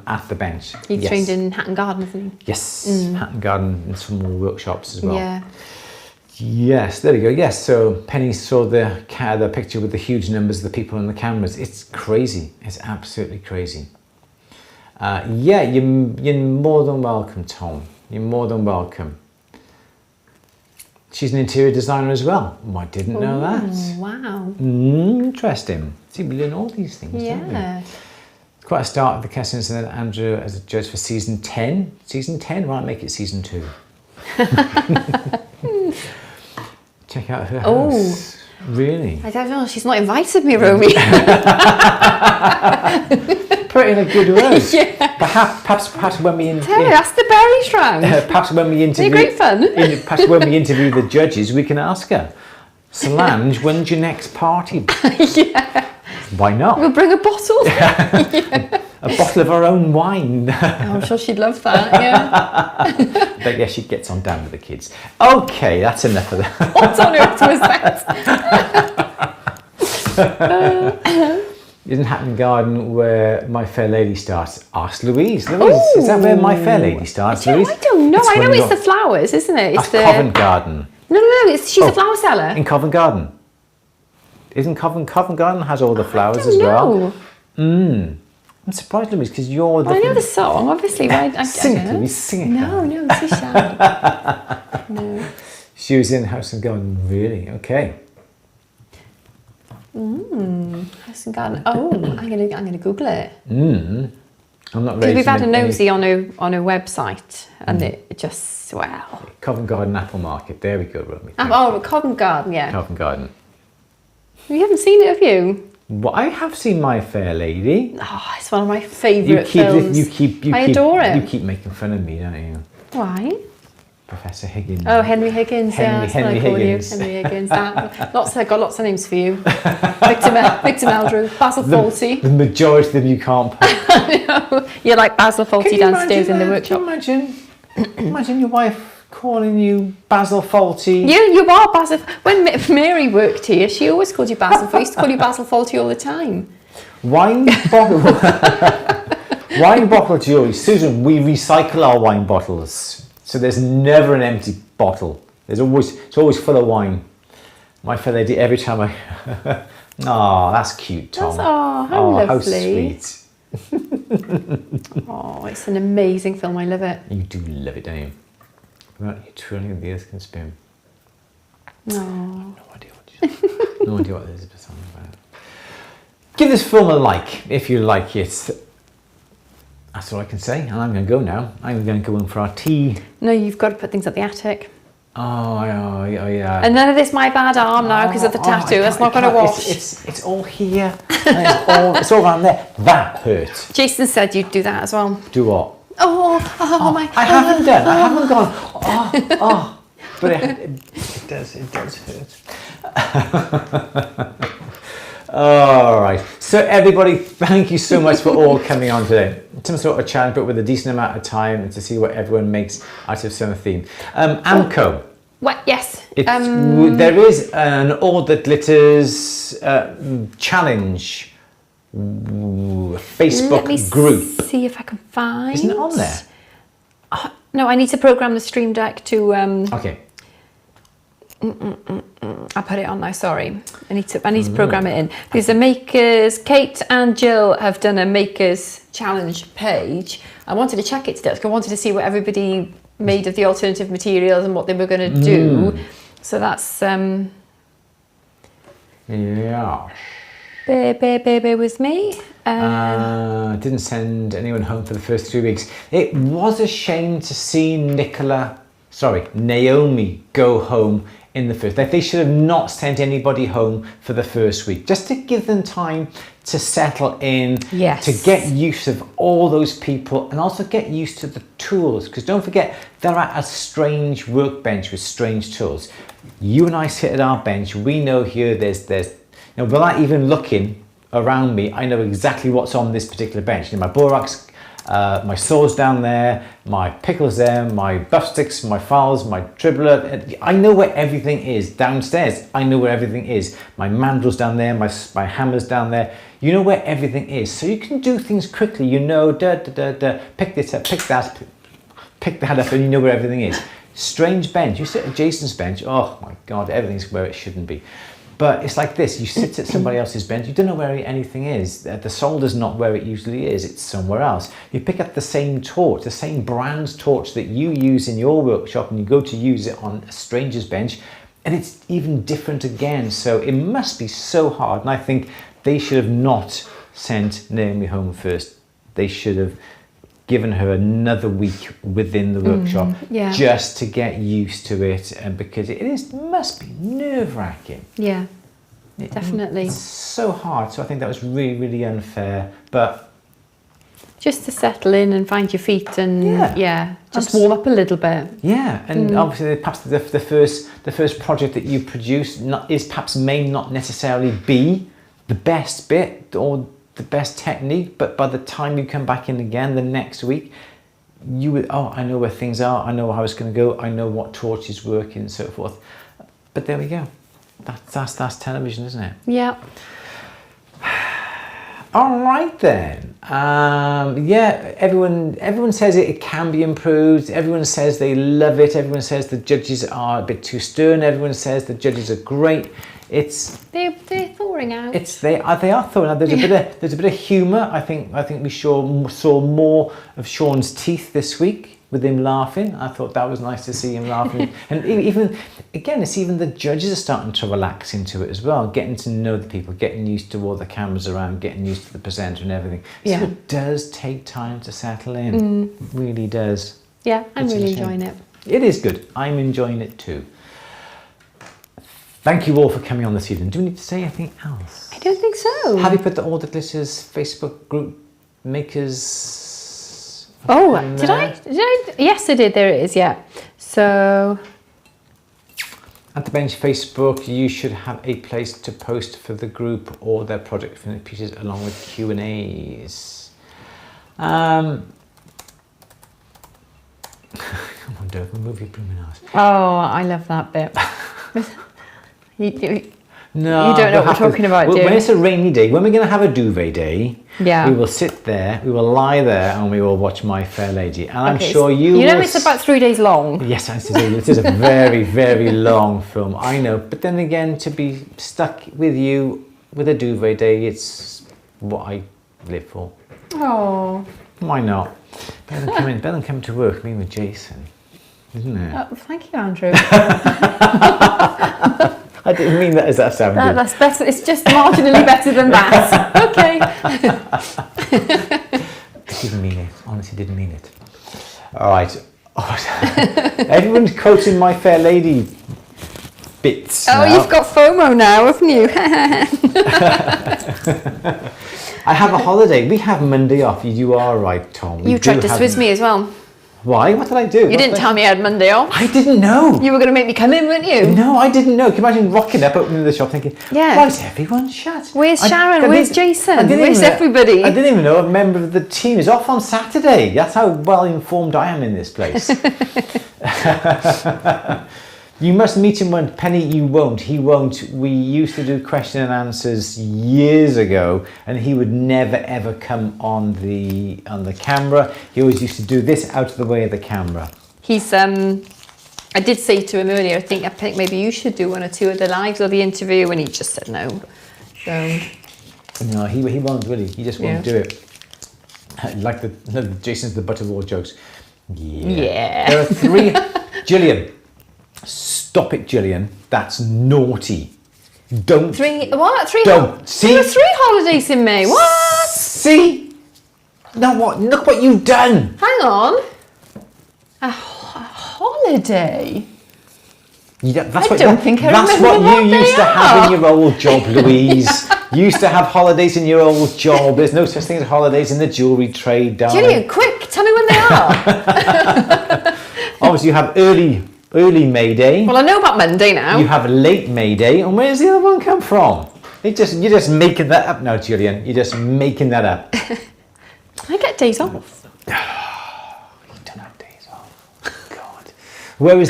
at the bench. He's trained in Hatton Garden, isn't he? Yes, Hatton Garden and some more workshops as well. Yeah. Yes, there we go. Yes, so Penny saw the picture with the huge numbers of the people on the cameras. It's crazy. It's absolutely crazy. Yeah, you're more than welcome, Tom. You're more than welcome. She's an interior designer as well. Oh, I didn't know that. Wow. Interesting. See, we learn all these things, don't we? Yeah. Quite a start of the contestants, and then Andrew as a judge for season 10. Season 10, why not make it season 2? Check out her house. Really? I don't know. She's not invited me, Romy. Put in a good word. Yeah. Perhaps when we That's the berries round. perhaps when we interview, They're great fun. Perhaps when we interview the judges, we can ask her, Solange, when's your next party? Yeah. Why not? We'll bring a bottle. A bottle of our own wine. I'm sure she'd love that. Yeah. But yeah, she gets on down with the kids. Okay, that's enough of that. What on earth was that? Isn't Hatton Garden where My Fair Lady starts? Ask Louise. Louise, is that where My Fair Lady starts, Louise? I don't know. I know it's the flowers, isn't it? It's That's Covent Garden. No. She's a flower seller. In Covent Garden. Isn't Covent Garden has all the flowers as well? I'm surprised, Louise, because you're the... I know the song, obviously. Sing it, Louise, sing it. No, too shy. No. She was in House and Garden, really? Okay. House and Garden. Oh, I'm gonna Google it. I'm not ready. Because we've had a make nosy on her website, and it just Covent Garden Apple Market. There we go, Romy. Covent Garden, yeah. Covent Garden. You haven't seen it, have you? Well, I have seen My Fair Lady. Oh, it's one of my favourite films. I adore it. You keep making fun of me, don't you? Why? Professor Higgins. Oh, Henry Higgins. Henry Higgins. Henry Higgins. Got lots of names for you. Victor Meldrew, Basil Fawlty. The majority of them you can't put. I know. You're like Basil Fawlty downstairs in the workshop. Can you imagine your wife calling you Basil Fawlty? You are Basil. When Mary worked here, she always called you Basil Fawlty. I used to call you Basil Fawlty all the time. Wine bottle jewelry. Susan, we recycle our wine bottles. So there's never an empty bottle. It's always full of wine. My Fair Lady, every time I... Oh, that's cute, Tom. How lovely. How sweet. Oh, it's an amazing film. I love it. You do love it, don't you? Right, you're twirling the earth can spin. No. No idea what this is about. Give this film a like if you like it. That's all I can say. And I'm going to go now. I'm going to go in for our tea. No, you've got to put things at the attic. Oh yeah. And none of this my bad arm now because of the tattoo. That's not going to wash. It's all here. It's all around there. That hurt. Jason said you'd do that as well. Do what? Oh my. I haven't done. I haven't gone. But it does hurt. All right. So everybody, thank you so much for all coming on today. Some sort of challenge, but with a decent amount of time to see what everyone makes out of some theme. Amco. What? Yes. There is an All That Glitters challenge Facebook group. See if I can find. Isn't it on there? No, I need to program the Stream Deck to. Okay. I put it on now. Sorry, I need to program it in because the makers, Kate and Jill, have done a makers challenge page. I wanted to check it today because I wanted to see what everybody made of the alternative materials and what they were going to do. So that's Yeah. bear with me. Didn't send anyone home for the first 3 weeks. It was a shame to see Naomi go home in the first. They should have not sent anybody home for the first week, just to give them time to settle in, to get used of all those people, and also get used to the tools. Because don't forget, they're at a strange workbench with strange tools. You and I sit at our bench. We know here there's without even looking around me, I know exactly what's on this particular bench. My borax, my saws down there, my pickles there, my buff sticks, my files, my dribbler. I know where everything is. Downstairs, I know where everything is. My mandrels down there, my hammers down there. You know where everything is. So you can do things quickly. You know, pick this up, pick that up, and you know where everything is. Strange bench. You sit at Jason's bench, oh my God, everything's where it shouldn't be. But it's like this, you sit at somebody else's bench, you don't know where anything is. The solder's not where it usually is, it's somewhere else. You pick up the same torch, the same brand torch that you use in your workshop, and you go to use it on a stranger's bench, and it's even different again. So it must be so hard, and I think they should have not sent Naomi home first. They should have given her another week within the workshop just to get used to it, and because it must be nerve-wracking. Yeah, definitely. It's so hard. So I think that was really, really unfair. But just to settle in and find your feet and just warm up a little bit. Yeah, and obviously perhaps the first project that you produce may not necessarily be the best bit or the best technique, but by the time you come back in again the next week, you would, I know where things are, I know how it's going to go, I know what torch is working and so forth. But there we go. That's television, isn't it? Yeah. All right then. Everyone says it can be improved. Everyone says they love it. Everyone says the judges are a bit too stern. Everyone says the judges are great. They're thawing out. They are thawing out. There's a bit of humour. I think we saw more of Sean's teeth this week with him laughing. I thought that was nice to see him laughing. And even the judges are starting to relax into it as well, getting to know the people, getting used to all the cameras around, getting used to the presenter and everything. Yeah. So it does take time to settle in. It really does. Yeah, I'm really enjoying it. It is good. I'm enjoying it too. Thank you all for coming on this evening. Do we need to say anything else? I don't think so. Have you put the All the Glitters Facebook group makers? Oh, did I? Yes, I did. There it is. Yeah. So at the Bench Facebook, you should have a place to post for the group or their project finished pieces along with Q&As. Come on, Dove, move your blooming ass. Oh, I love that bit. You No, don't know what we're talking about, do you? When it's a rainy day, when we're going to have a duvet day, yeah, we will sit there, we will lie there, and we will watch My Fair Lady. And I'm sure you know it's about 3 days long. Yes, it is a very, very long film, I know. But then again, to be stuck with you with a duvet day, it's what I live for. Oh. Why not? Better than coming to work, me with Jason, isn't it? Oh, thank you, Andrew. I didn't mean that as that sounded. That's better. It's just marginally better than that. Okay. I didn't mean it. Honestly, didn't mean it. All right. Everyone's quoting My Fair Lady bits. Oh, now. You've got FOMO now, haven't you? I have a holiday. We have Monday off. You are right, Tom. You tried to Swiss me as well. Why? What did I do? You didn't tell me I had Monday off. I didn't know. You were going to make me come in, weren't you? No, I didn't know. Can you imagine rocking up, opening the shop thinking, why is everyone shut? Where's Sharon? Where's Jason? Where's everybody? I didn't even know a member of the team is off on Saturday. That's how well informed I am in this place. You must meet him one. Penny, you won't. He won't. We used to do question and answers years ago, and he would never ever come on the camera. He always used to do this out of the way of the camera. He's I did say to him earlier, I think maybe you should do one or two of the lives or the interview, and he just said no. So no, he won't, will he? He just won't do it. Like the Jason's the butt of all jokes. Yeah. There are 3. Gillian. Stop it, Gillian. That's naughty. Don't. 3 what? 3 Don't. See? There were 3 holidays in May. What? See? Now what? Look what you've done. Hang on. A holiday? That's I don't think I That's remember what you they used to have are. in your old job, Louise. You used to have holidays in your old job. There's no such thing as holidays in the jewellery trade, darling. Gillian, quick, tell me when they are. Obviously, you have early May Day. Well, I know about Monday now. You have late May Day. And where's the other one come from? You're just making that up now, Gillian. You're just making that up. I get days off. You don't have days off. God. Where is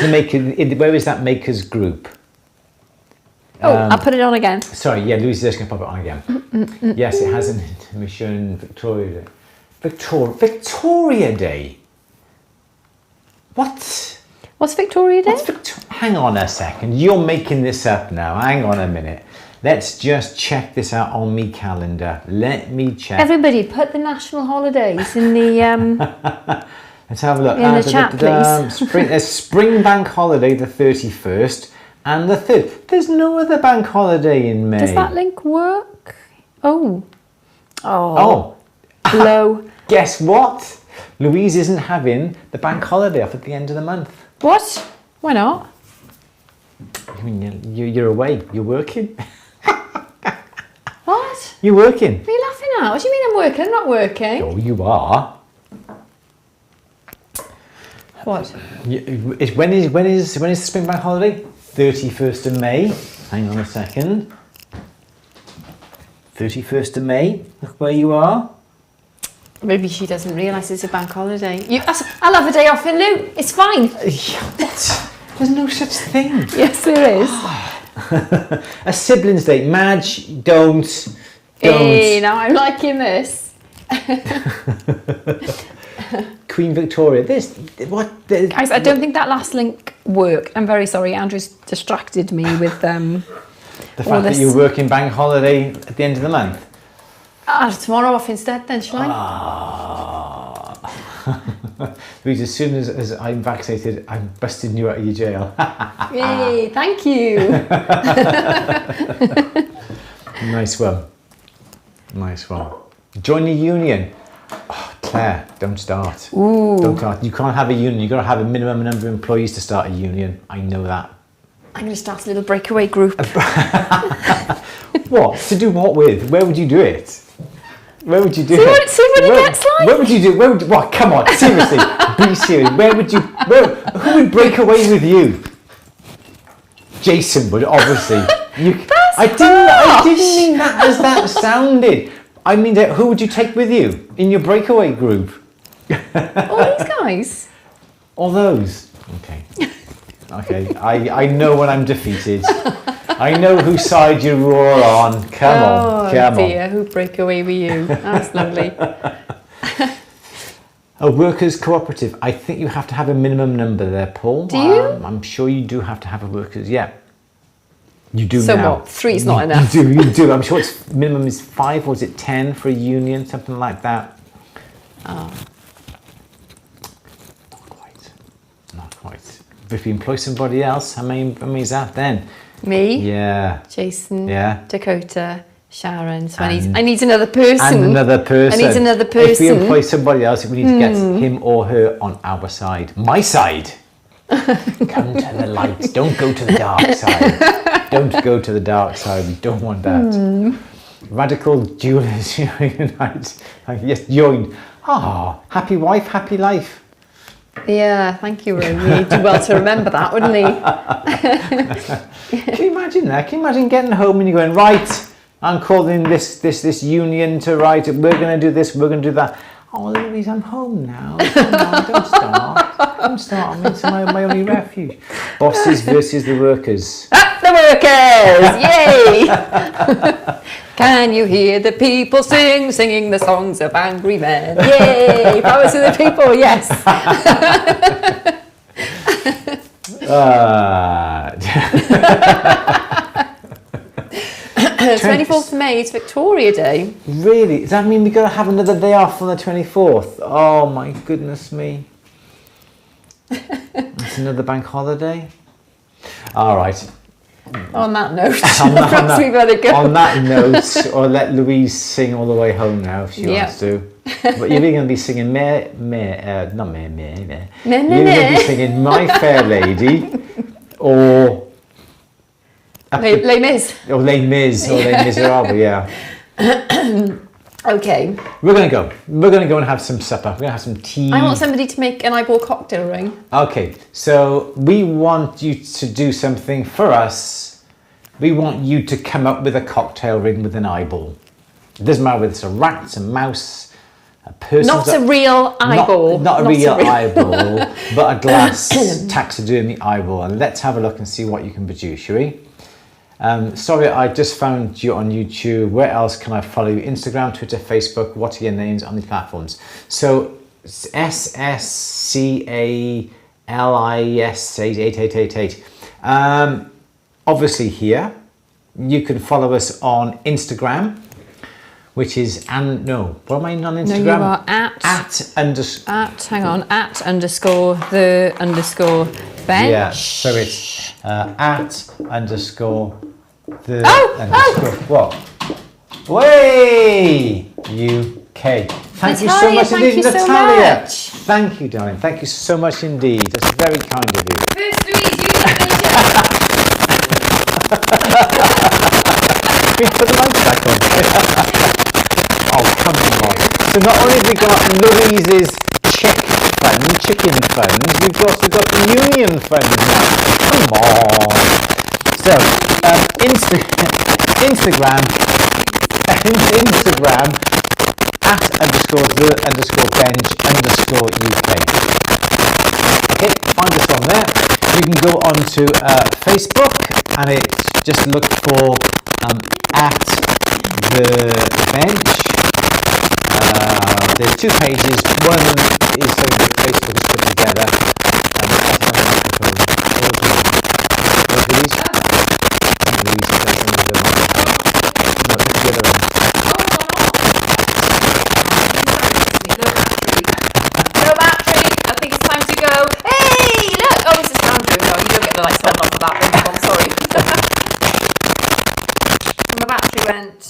that makers group? Oh, I'll put it on again. Sorry, yeah, Louise is just going to pop it on again. Yes, it has an intermission. Victoria Day. What? What's Victoria Day? Hang on a second. You're making this up now. Hang on a minute. Let's just check this out on me calendar. Let me check. Everybody, put the national holidays in the Let's have a look. in the chat, please. There's Spring Bank Holiday, the 31st, and the 3rd. There's no other bank holiday in May. Does that link work? Oh. Oh. Low. Guess what? Louise isn't having the bank holiday off at the end of the month. What? Why not? I mean, you're away. You're working. What? You're working. What are you laughing at? What do you mean I'm working? I'm not working. Oh, you are. What? When is the Spring Bank Holiday? 31st of May. Hang on a second. 31st of May. Look where you are. Maybe she doesn't realise it's a bank holiday. I'll have a day off in lieu. It's fine. What? There's no such thing. Yes, there is. A siblings' day. Madge, don't. Hey, now I'm liking this. Queen Victoria. Guys, I don't think that last link worked. I'm very sorry. Andrew's distracted me with the fact that you're working bank holiday at the end of the month. Tomorrow off instead then, shall I? Because as soon as I'm vaccinated, I'm busting you out of your jail. Yay, thank you. Nice one. Nice one. Join the union. Oh, Claire, don't start. Ooh. Don't start. You can't have a union. You've got to have a minimum number of employees to start a union. I know that. I'm going to start a little breakaway group. What? To do what with? Where would you do it? Where would you do it? See what it gets like? Where would you do? What? Come on, seriously, be serious. Who would break away with you? Jason would, obviously. I didn't mean that as that sounded. I mean, who would you take with you in your breakaway group? All these guys. All those. Okay. Okay. I know when I'm defeated. I know whose side you roar on. Come on. Oh dear, who'd break away with you? That's lovely. A workers' cooperative. I think you have to have a minimum number there, Paul. Do you? I'm sure you do have to have a workers. Yeah. You do so now. So what? 3's not enough. You do. I'm sure it's minimum is 5 or is it 10 for a union, something like that. Oh. Not quite. But if you employ somebody else, how many is that then? Me? Yeah. Jason. Yeah. Dakota. Sharon. So I need another person. And another person. I need another person. If we employ somebody else, we need to get him or her on our side. My side. Come to the light. Don't go to the dark side. Don't go to the dark side. We don't want that. Radical Jewelers Unite. Yes, join. Happy wife, happy life. Yeah, thank you, Ron. You'd do well to remember that, wouldn't he? Can you imagine that? Can you imagine getting home and you're going, right, I'm calling this union to write, we're going to do this, we're going to do that. Oh, Louise, I'm home now. Come on, don't start. I'm starting into my only refuge. Bosses versus the workers. The workers! Yay! Can you hear the people singing the songs of angry men? Yay! Power to the people, yes. 24th of May is Victoria Day. Really? Does that mean we've got to have another day off on the 24th? Oh my goodness me. It's another bank holiday? All right. On that note, on we better go. On that note, or let Louise sing all the way home now if she wants to. But you're really going to be singing not You're going to be singing My Fair Lady or Les Mis. Or Les Mis or Les Miserables, yeah. Okay. We're going to go. We're going to go and have some supper. We're going to have some tea. I want somebody to make an eyeball cocktail ring. Okay, so we want you to do something for us. We want you to come up with a cocktail ring with an eyeball. It doesn't matter whether it's a rat, a mouse, a person. Not a real eyeball. Not a real eyeball, but a glass taxidermy eyeball. And let's have a look and see what you can produce, shall we? Sorry, I just found you on YouTube. Where else can I follow you? Instagram, Twitter, Facebook. What are your names on these platforms? So SSCALIS8888. Obviously here, you can follow us on Instagram, which is what am I on Instagram? No, you are at _the_bench. Yeah, so it's @_the_. What? Way UK. Thank you so much indeed, Natalia. Thank you, darling. Thank you so much indeed. That's very kind of you. First Louise, you Can you put the lights back on? Oh, come on. So not only have we got Louise's chicken fund, we've also got the union fund now. Come on. So, Instagram @_the_bench_UK. Okay, find us on there. You can go on to Facebook and just look for @the_bench. There's two pages. One of them is something that Facebook has put together. No battery. I think it's time to go. Hey, look. Oh, this is Andrew. No, you don't get the lights on for that one. I'm sorry. My battery went.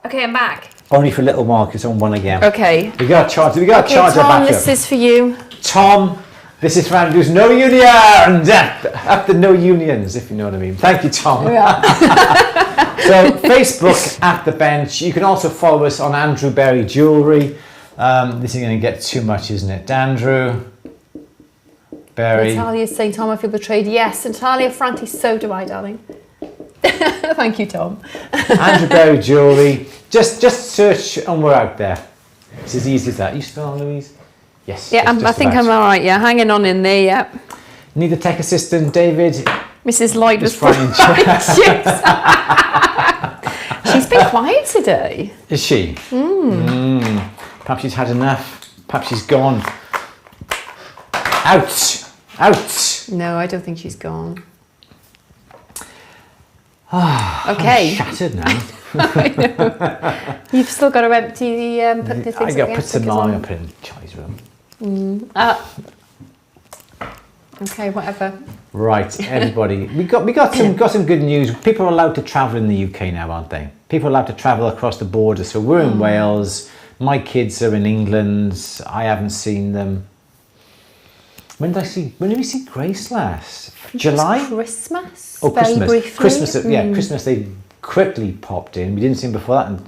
Okay, I'm back. Only for a little while because it's on one again. Okay. We got to charge our Tom, battery. this is for you. Tom, this is for Andrew's No Unions. After no unions, if you know what I mean. Thank you, Tom. Yeah. So Facebook @the_bench. You can also follow us on Andrew Berry Jewellery. This is going to get too much, isn't it? Andrew Berry. Natalia's saying, Tom, I feel betrayed. Yes, Natalia, frankly, so do I, darling. Thank you, Tom. Andrew Berry Jewellery. Just search and we're out there. It's as easy as that. You still on, Louise? Yes. Yeah, I think I'm all right. Yeah, hanging on in there. Yeah. Need a tech assistant, David? Mrs. Lloyd was fine. She's been quiet today. Is she? Perhaps she's had enough. Perhaps she's gone. Out. No, I don't think she's gone. Okay. I'm shattered now. I know. You've still got to empty the put the things. I got to put some more. I put it in Charlie's room. Okay, whatever. Right, everybody. we got some good news. People are allowed to travel in the UK now, aren't they? People are allowed to travel across the border. So we're in Wales. My kids are in England. I haven't seen them. When did we see Grace last? July? Christmas? Oh, Very Christmas. briefly. Christmas, yeah, Christmas they quickly popped in. We didn't see them before that in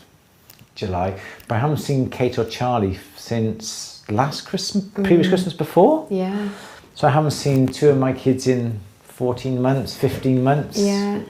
July. But I haven't seen Kate or Charlie since last Christmas, previous Christmas before. Yeah. So I haven't seen two of my kids in 14 months, 15 months. Yeah.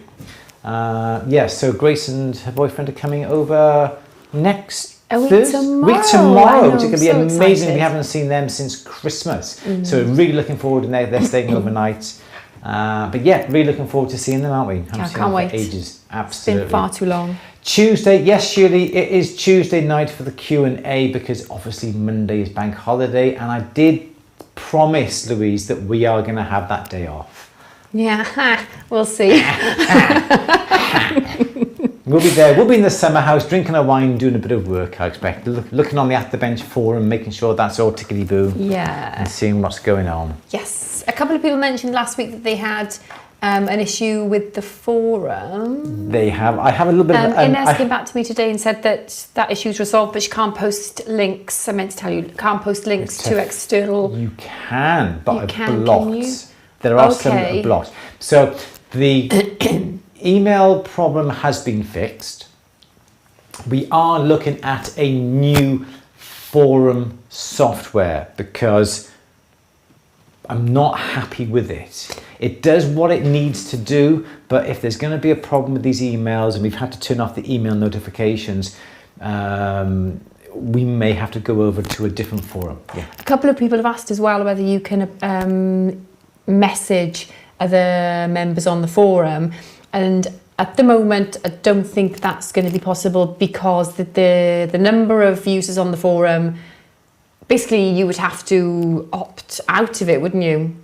So Grace and her boyfriend are coming over next A week Thursday? tomorrow. Week tomorrow, I know, which is going to be so amazing. excited. We haven't seen them since Christmas. So really looking forward, and they're staying overnight. But yeah, really looking forward to seeing them, aren't we? I can't wait. For ages. Absolutely. It's been far too long. Tuesday, yes, Shirley, it is Tuesday night for the Q&A because obviously Monday is bank holiday, and I did promise Louise that we are going to have that day off. Yeah, we'll see. We'll be there. We'll be in the summer house drinking our wine, doing a bit of work, I expect. Looking on the At The Bench forum, making sure that's all tickety-boo. Yeah. And seeing what's going on. Yes. A couple of people mentioned last week that they had an issue with the forum. They have. I have a little bit of... Inez came back to me today and said that issue's resolved, but she can't post links. I meant to tell you, can't post links to external... You can, but You can, I've blocked. can you? There are some that Okay. are blocked. So the email problem has been fixed. We are looking at a new forum software because I'm not happy with it. It does what it needs to do, but if there's going to be a problem with these emails and we've had to turn off the email notifications, we may have to go over to a different forum. Yeah. A couple of people have asked as well whether you can message other members on the forum, and at the moment I don't think that's going to be possible because the number of users on the forum, basically you would have to opt out of it, wouldn't you?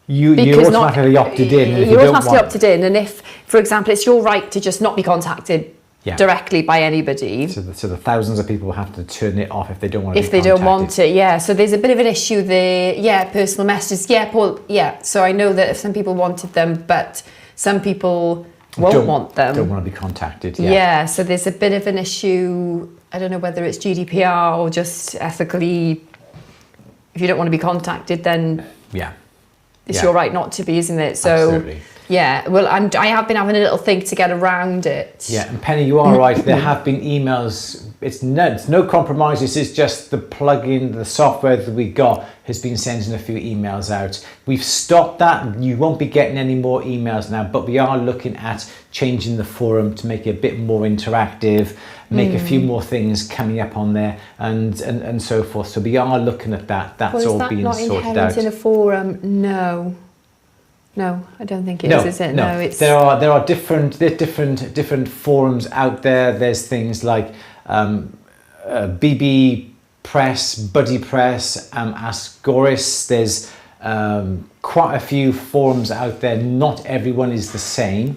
You're automatically opted in. And if You're you don't automatically want, opted in, and if, for example, it's your right to just not be contacted directly by anybody. So the thousands of people will have to turn it off if they don't want to If they don't want it, yeah. So there's a bit of an issue there. Yeah, personal messages. Yeah, Paul. Yeah. So I know that if some people wanted them, but some people won't want them. Don't want to be contacted. Yeah. So there's a bit of an issue. I don't know whether it's GDPR or just ethically. If you don't want to be contacted, then it's your right not to be, isn't it? So. Absolutely. Yeah, well, I have been having a little think to get around it. Yeah, and Penny, you are right. There have been emails. It's no compromise. This is just the plugin, the software that we got has been sending a few emails out. We've stopped that. You won't be getting any more emails now, but we are looking at changing the forum to make it a bit more interactive, make a few more things coming up on there, and so forth. So we are looking at that. That's all being sorted out. Is that not inherent in a forum? No. No, I don't think it is it? No, it's... There are different forums out there. There's things like BB Press, Buddy Press, Asgoris. There's quite a few forums out there. Not everyone is the same.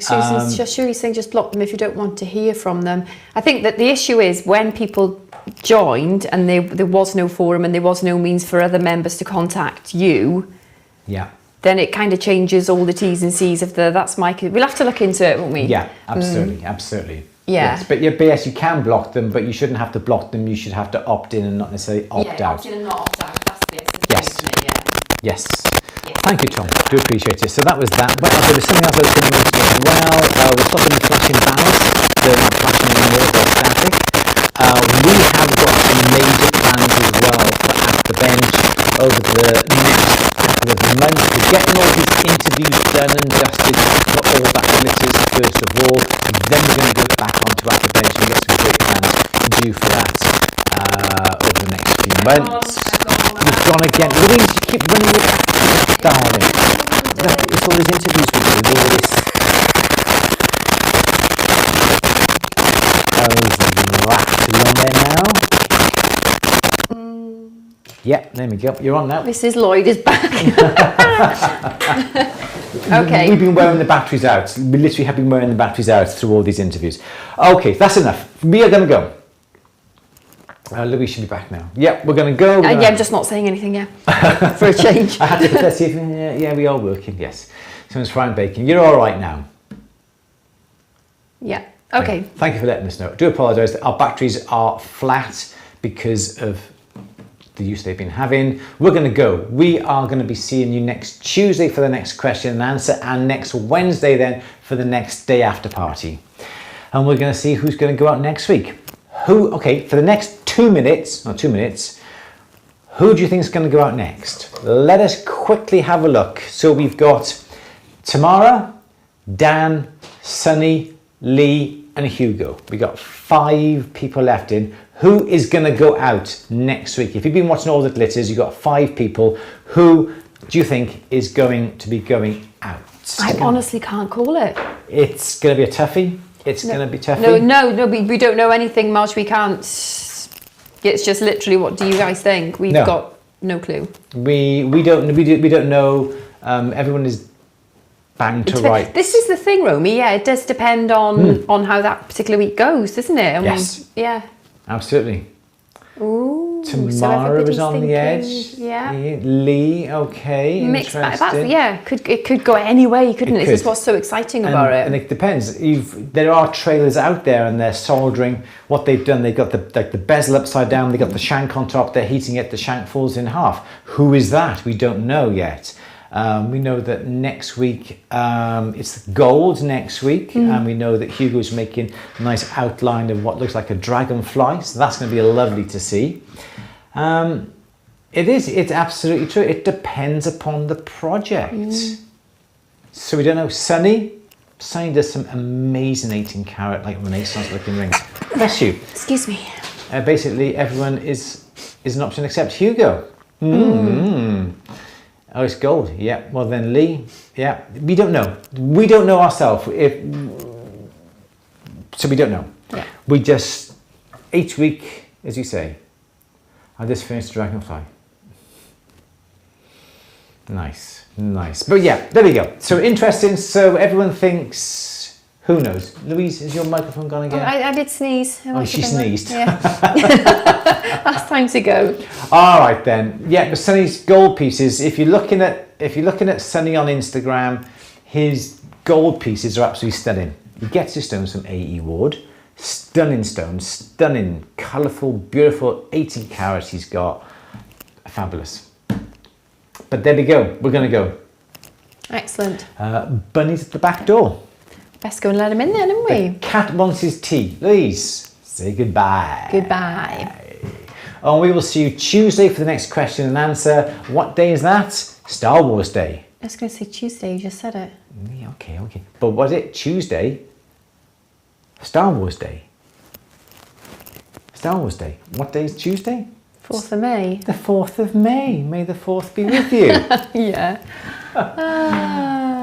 Shuri's saying just block them if you don't want to hear from them. I think that the issue is when people joined and there was no forum and there was no means for other members to contact you. Yeah. Then it kind of changes all the T's and C's of that's my... We'll have to look into it, won't we? Yeah, absolutely, absolutely. Yeah. Yes, but yes, you can block them, but you shouldn't have to block them. You should have to opt in and not necessarily opt out. Opt in and not opt out. That's the Yes. isn't it? Yeah. Yes. Thank you, Tom. Do appreciate it. So that was that. Well, there was something else I was going to mention as well. We're stopping the flashing banners. They're not flashing anymore. They're static. We have got some major plans as well for At The Bench over the next couple of months. We're getting all these interviews done and dusted for all that glitters first of all. And then we're going to go back onto At The Bench and get some great plans to do for that over the next few months. We've gone again. Louise, you keep running with that, darling. It's all these interviews we do with all this. Rattle on there now. Yeah, there we go. You're on now. Mrs. Lloyd is back. Okay. We've been wearing the batteries out. We literally have been wearing the batteries out through all these interviews. Okay, that's enough. We are going to go. Louise should be back now. Yeah, we're going to go. Yeah, I'm just not saying anything yet for a change. I had to let's see if yeah, we are working. Yes, someone's frying bacon. You're all right now. Yeah. Okay. Thank you for letting us know. I do apologise that our batteries are flat because of the use they've been having. We're going to go. We are going to be seeing you next Tuesday for the next question and answer, and next Wednesday then for the next day after party. And we're going to see who's going to go out next week. Okay, for the next 2 minutes, who do you think is going to go out next? Let us quickly have a look. So we've got Tamara, Dan, Sunny, Lee and Hugo. We got 5 people left in. Who is going to go out next week? If you've been watching All the Glitters, you've got 5 people. Who do you think is going to be going out? I honestly can't call it. It's going to be a toughie. It's going to be toughy. No, we don't know anything, Marge. We can't. It's just literally, what do you guys think? We've got no clue. We don't know. Everyone is bound to write. This is the thing, Romy. Yeah, it does depend on how that particular week goes, doesn't it? Yes. Yeah. Absolutely. Ooh, Tamara is on the edge. Yeah. Lee, okay. Mixed bag. Interesting. It could go any way, couldn't it? Could. This is what's so exciting about it. And it depends. There are trailers out there, and they're soldering. What they've done, they've got the bezel upside down. They got the shank on top. They're heating it. The shank falls in half. Who is that? We don't know yet. We know that next week it's gold next week, and we know that Hugo's making a nice outline of what looks like a dragonfly, so that's going to be lovely to see. It's absolutely true. It depends upon the project. So we don't know. Sunny does some amazing 18-carat like Renaissance looking rings. Bless you. Excuse me. Basically everyone is an option except Hugo. Oh, it's gold. Yeah. Well, then Lee. Yeah. We don't know. We don't know ourselves. So we don't know. Yeah. We just each week, as you say, I just finished Dragonfly. Nice. But yeah, there we go. So interesting. So everyone thinks. Who knows? Louise, is your microphone gone again? I did sneeze. She sneezed. Yeah. Last time to go. All right then. Yeah, but Sunny's gold pieces. If you're looking at Sunny on Instagram, his gold pieces are absolutely stunning. He gets his stones from AE Ward. Stunning stones, stunning, colourful, beautiful 18 carats he's got. Fabulous. But there we go. We're going to go. Excellent. Bunny's at the back door. Best go and let him in then, haven't we? The cat wants his tea. Louise, say goodbye. Goodbye. And we will see you Tuesday for the next question and answer. What day is that? Star Wars Day. I was going to say Tuesday, you just said it. Yeah, okay. But was it Tuesday? Star Wars Day. Star Wars Day. What day is Tuesday? 4th of May. The 4th of May. May the 4th be with you. Yeah.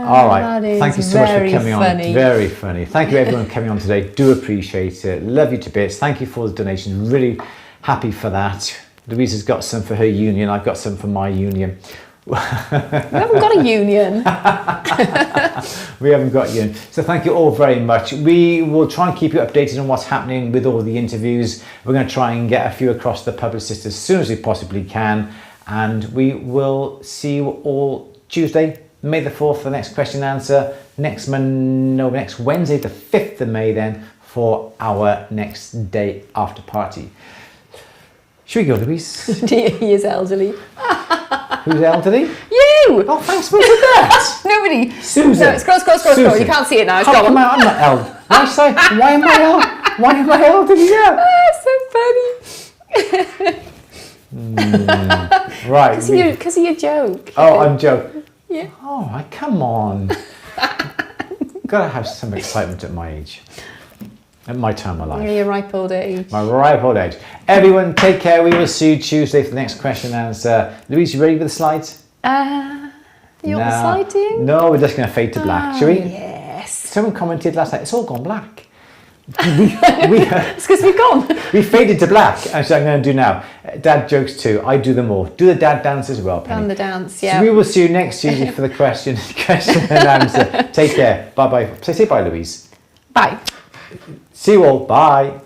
All right. Thank you so much for coming on. Very funny. Thank you everyone for coming on today. Do appreciate it. Love you to bits. Thank you for the donations. Really happy for that. Louise has got some for her union. I've got some for my union. We haven't got a union. We haven't got a union. So thank you all very much. We will try and keep you updated on what's happening with all the interviews. We're going to try and get a few across the publicist as soon as we possibly can. And we will see you all Tuesday, May the 4th, for the next question and answer. Next Wednesday, the 5th of May then, for our next day after party. Should we go, Louise? He is elderly. Who's elderly? You! Oh, thanks for that. Nobody. Susan. No, scroll. Susan. You can't see it now. It's How gone. come I'm not elderly? Why am I elderly? Yeah. So funny. Right. Because of your joke. Oh, I'm joking. Yeah. Oh, come on. Gotta have some excitement at my age. At my time of life. Yeah, your ripe old age. My ripe old age. Everyone, take care. We will see you Tuesday for the next question and answer. Louise, you ready with the slides? You want the slide, do you? No, we're just going to fade to black. Shall we? Yes. Someone commented last night, it's all gone black. It's because we've gone. We faded to black. Actually, I'm going to do now. Dad jokes too. I do them all. Do the dad dance as well, Penny. And the dance, yeah. So we will see you next Tuesday for the question and answer. Take care. Bye-bye. Say bye, Louise. Bye. See you all. Bye.